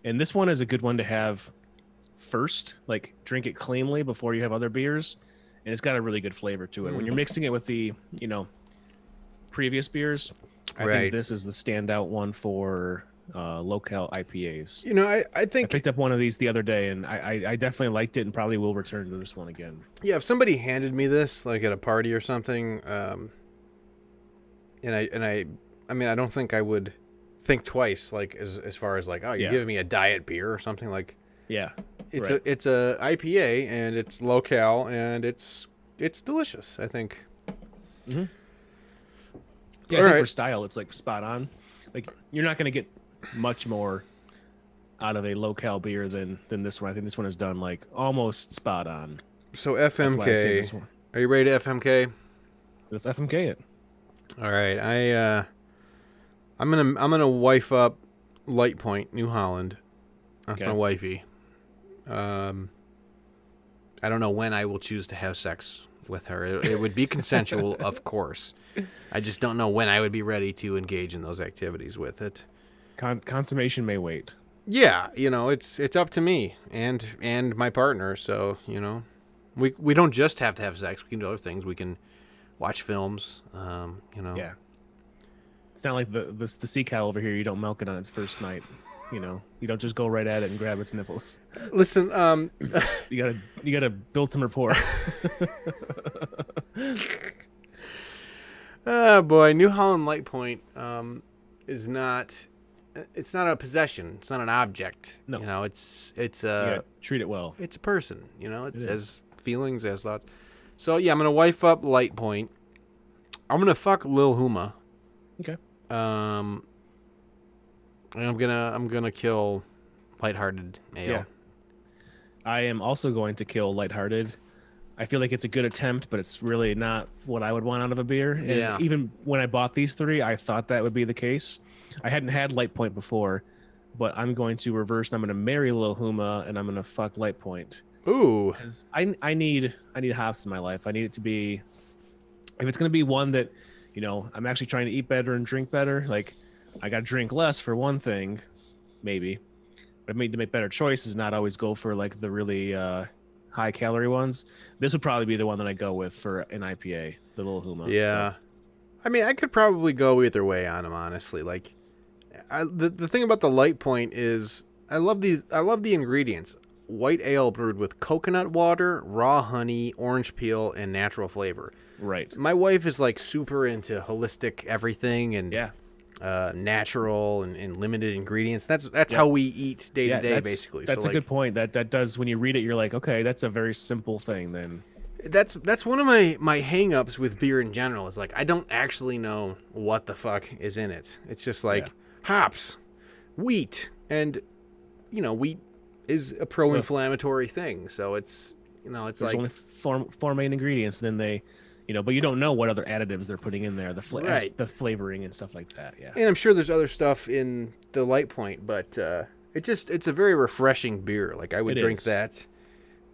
and this one is a good one to have first. Like, drink it cleanly before you have other beers, and it's got a really good flavor to it. When you're mixing it with the previous beers, I Right. think this is the standout one for low-cal IPAs. I I think picked up one of these the other day, and I definitely liked it, and probably will return to this one again. yeah, if somebody handed me this like at a party or something, and I mean, I don't think I would think twice, like as far as like, oh, you're Yeah. giving me a diet beer or something. Like Yeah, it's right. it's a IPA and it's low cal and it's delicious, I think. Yeah, I All think right. for style, it's like spot on. Like, you're not going to get much more out of a low-cal beer than this one. I think this one is done like almost spot on. So That's why I say this FMK, one. are you ready to FMK? Let's FMK it. All right, I'm gonna wife up Light Point, New Holland. That's Okay. my wifey. I don't know when I will choose to have sex with her. It would be consensual, of course. I just don't know when I would be ready to engage in those activities with it. Consummation may wait. Yeah, it's up to me and my partner. So we don't just have to have sex. We can do other things. We can watch films. Yeah. It's not like the sea cow over here. You don't milk it on its first night. You don't just go right at it and grab its nipples. Listen, You gotta build some rapport. oh boy, New Holland Light Point is not. It's not a possession. It's not an object. No. It's You gotta treat it well. it's a person. It is. has feelings, has thoughts. So yeah, I'm gonna wife up Light Point. I'm gonna fuck Lil Huma. Okay. And I'm gonna kill Lighthearted Ale. Yeah. I am also going to kill Lighthearted. I feel like it's a good attempt, but it's really not what I would want out of a beer. And Yeah. even when I bought these three, I thought that would be the case. I hadn't had Light Point before, but I'm going to reverse and I'm going to marry Lil Huma and I'm going to fuck Light Point. Ooh. Because I need hops in my life. I need it to be, if it's going to be one that, I'm actually trying to eat better and drink better. Like, I got to drink less for one thing, maybe. But I need to make better choices, not always go for like the really high calorie ones. This would probably be the one that I go with for an IPA, the Lil Huma. Yeah. I mean, I could probably go either way on them, honestly. Like, the thing about the Light Point is I love the ingredients. White ale brewed with coconut water, raw honey, orange peel, and natural flavor. Right. My wife is like super into holistic everything and Yeah. natural and limited ingredients. That's how we eat day to day, basically. That's so a good point. That does, when you read it, you're like, okay, that's a very simple thing then. That's one of my hang-ups with beer in general is like I don't actually know what the fuck is in it. It's just like hops, wheat, and wheat is a pro-inflammatory thing. So it's There's like only four main ingredients. Then they, but you don't know what other additives they're putting in there, the flavoring and stuff like that. Yeah. And I'm sure there's other stuff in the Light Point, but it's a very refreshing beer. Like I would drink that.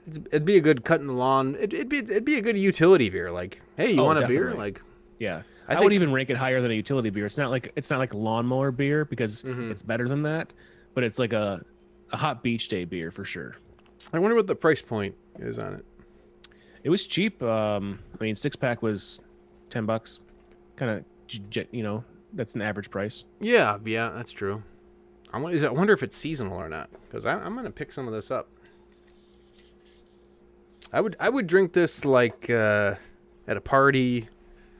It'd be a good cut in the lawn. It'd be a good utility beer. Like, hey, you want a beer? Definitely. Like, yeah, I would even rank it higher than a utility beer. It's not like a lawnmower beer because it's better than that, but it's like a hot beach day beer for sure. I wonder what the price point is on it. It was cheap. I mean, 6-pack was $10. Kind of, that's an average price. Yeah, that's true. I wonder if it's seasonal or not, because I'm gonna pick some of this up. I would drink this like at a party.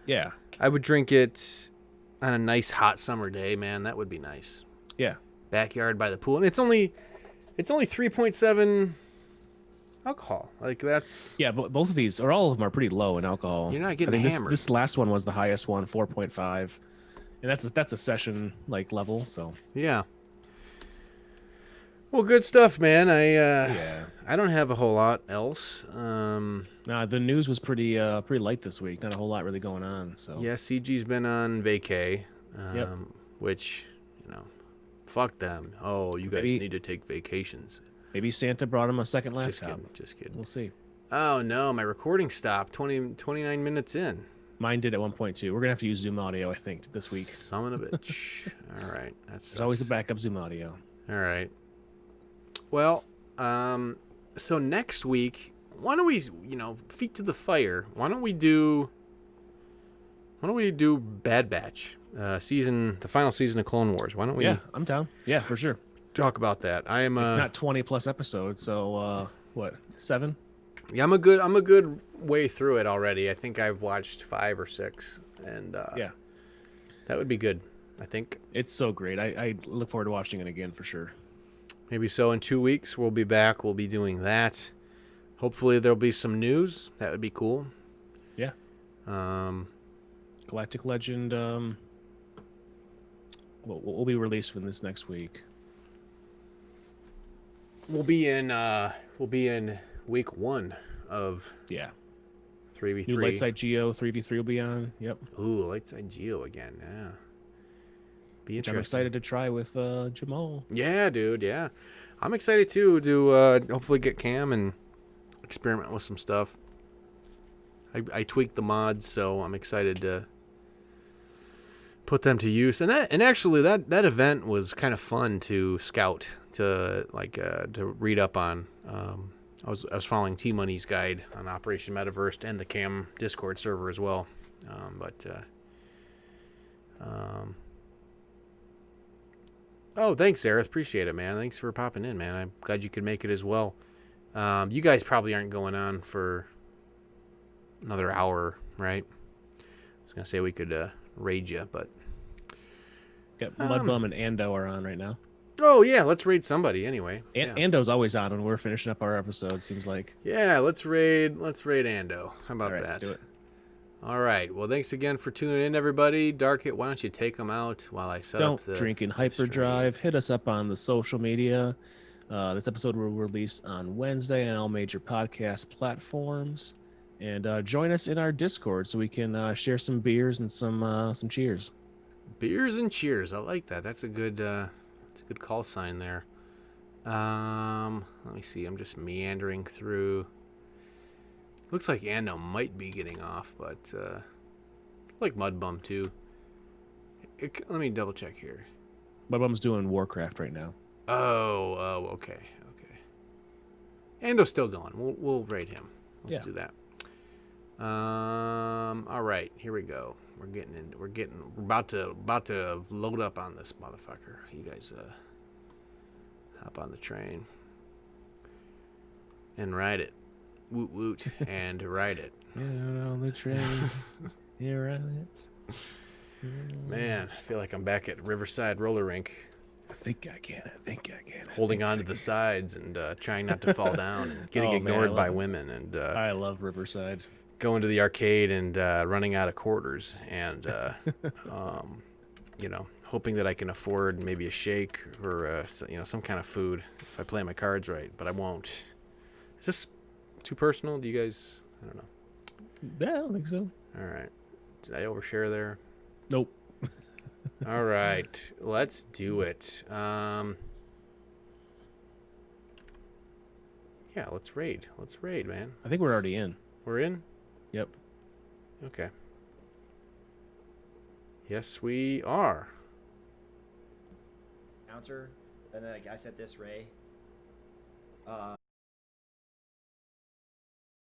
Yeah. I would drink it on a nice hot summer day, man. That would be nice. Yeah. Backyard by the pool, and it's only 3.7 alcohol. Like that's but both of these, or all of them, are pretty low in alcohol. You're not getting hammered. This last one was the highest one, 4.5, and that's a session like level. So yeah. Well, good stuff, man. I don't have a whole lot else. the news was pretty light this week. Not a whole lot really going on. So Yeah, CG's been on vacay, Yep. which, fuck them. Oh, you guys need to take vacations. maybe Santa brought him a second laptop. Just kidding. We'll see. Oh, no, my recording stopped 29 minutes in. Mine did at 1.2. We're gonna have to use Zoom audio, I think, this week. Son of a bitch. All right. There's always a backup Zoom audio. All right. Well, so next week, why don't we, feet to the fire? Why don't we do Bad Batch, the final season of Clone Wars? Why don't we? Yeah, I'm down. Yeah, for sure. Talk about that. I am. It's not 20 plus episodes, so what? 7? Yeah, I'm a good way through it already. I think I've watched 5 or 6, and yeah, that would be good. I think it's so great. I look forward to watching it again for sure. maybe so. In 2 weeks, we'll be back. We'll be doing that. Hopefully, there'll be some news. That would be cool. Yeah. Galactic Legend. Will be released when this next week. We'll be in week 1 of 3v3. New Lightside Geo 3v3 will be on. Yep. Ooh, Lightside Geo again. Yeah. Be Which interesting. I'm excited to try with Jamal. Yeah, dude. Yeah, I'm excited too to hopefully get Cam and experiment with some stuff. I tweaked the mods, so I'm excited to put them to use. And actually that event was kind of fun to scout, to read up on. I was following T Money's guide on Operation Metaverse and the Cam Discord server as well. Oh, thanks, Zareth. Appreciate it, man. Thanks for popping in, man. I'm glad you could make it as well. You guys probably aren't going on for another hour, right? I was gonna say we could raid you, but Got Mudbum and Ando are on right now. oh yeah, let's raid somebody anyway. Yeah. Ando's always on when we're finishing up our episode. Seems like. Yeah, let's raid Ando. How about All right, that? let's do it. All right. Well, thanks again for tuning in, everybody. Darkit, why don't you take them out while I set up the Don't drink in stream. hyperdrive. Hit us up on the social media. This episode will release on Wednesday on all major podcast platforms. And join us in our Discord so we can share some beers and some cheers. Beers and cheers. I like that. That's a good call sign there. Let me see. I'm just meandering through. Looks like Ando might be getting off, but like Mudbum too. Let me double check here. Mudbum's doing Warcraft right now. Oh, okay. Ando's still going. We'll raid him. Let's do that. All right, here we go. We're about to load up on this motherfucker. You guys hop on the train and ride it. Woot woot and ride it. Get out on the train. Here I it. Man, I feel like I'm back at Riverside Roller Rink. I think I can. Holding on to the sides and trying not to fall down and getting ignored by women and I love Riverside. Going to the arcade and running out of quarters and hoping that I can afford maybe a shake or some kind of food if I play my cards right, but I won't. Is this too personal? Do you guys? I don't know. Yeah, I don't think so. All right. Did I overshare there? Nope. All right, let's do it. Yeah, let's raid. Let's raid, man. I think we're already in. We're in? Yep. Okay. Yes, we are. Announcer, and then I set this Ray.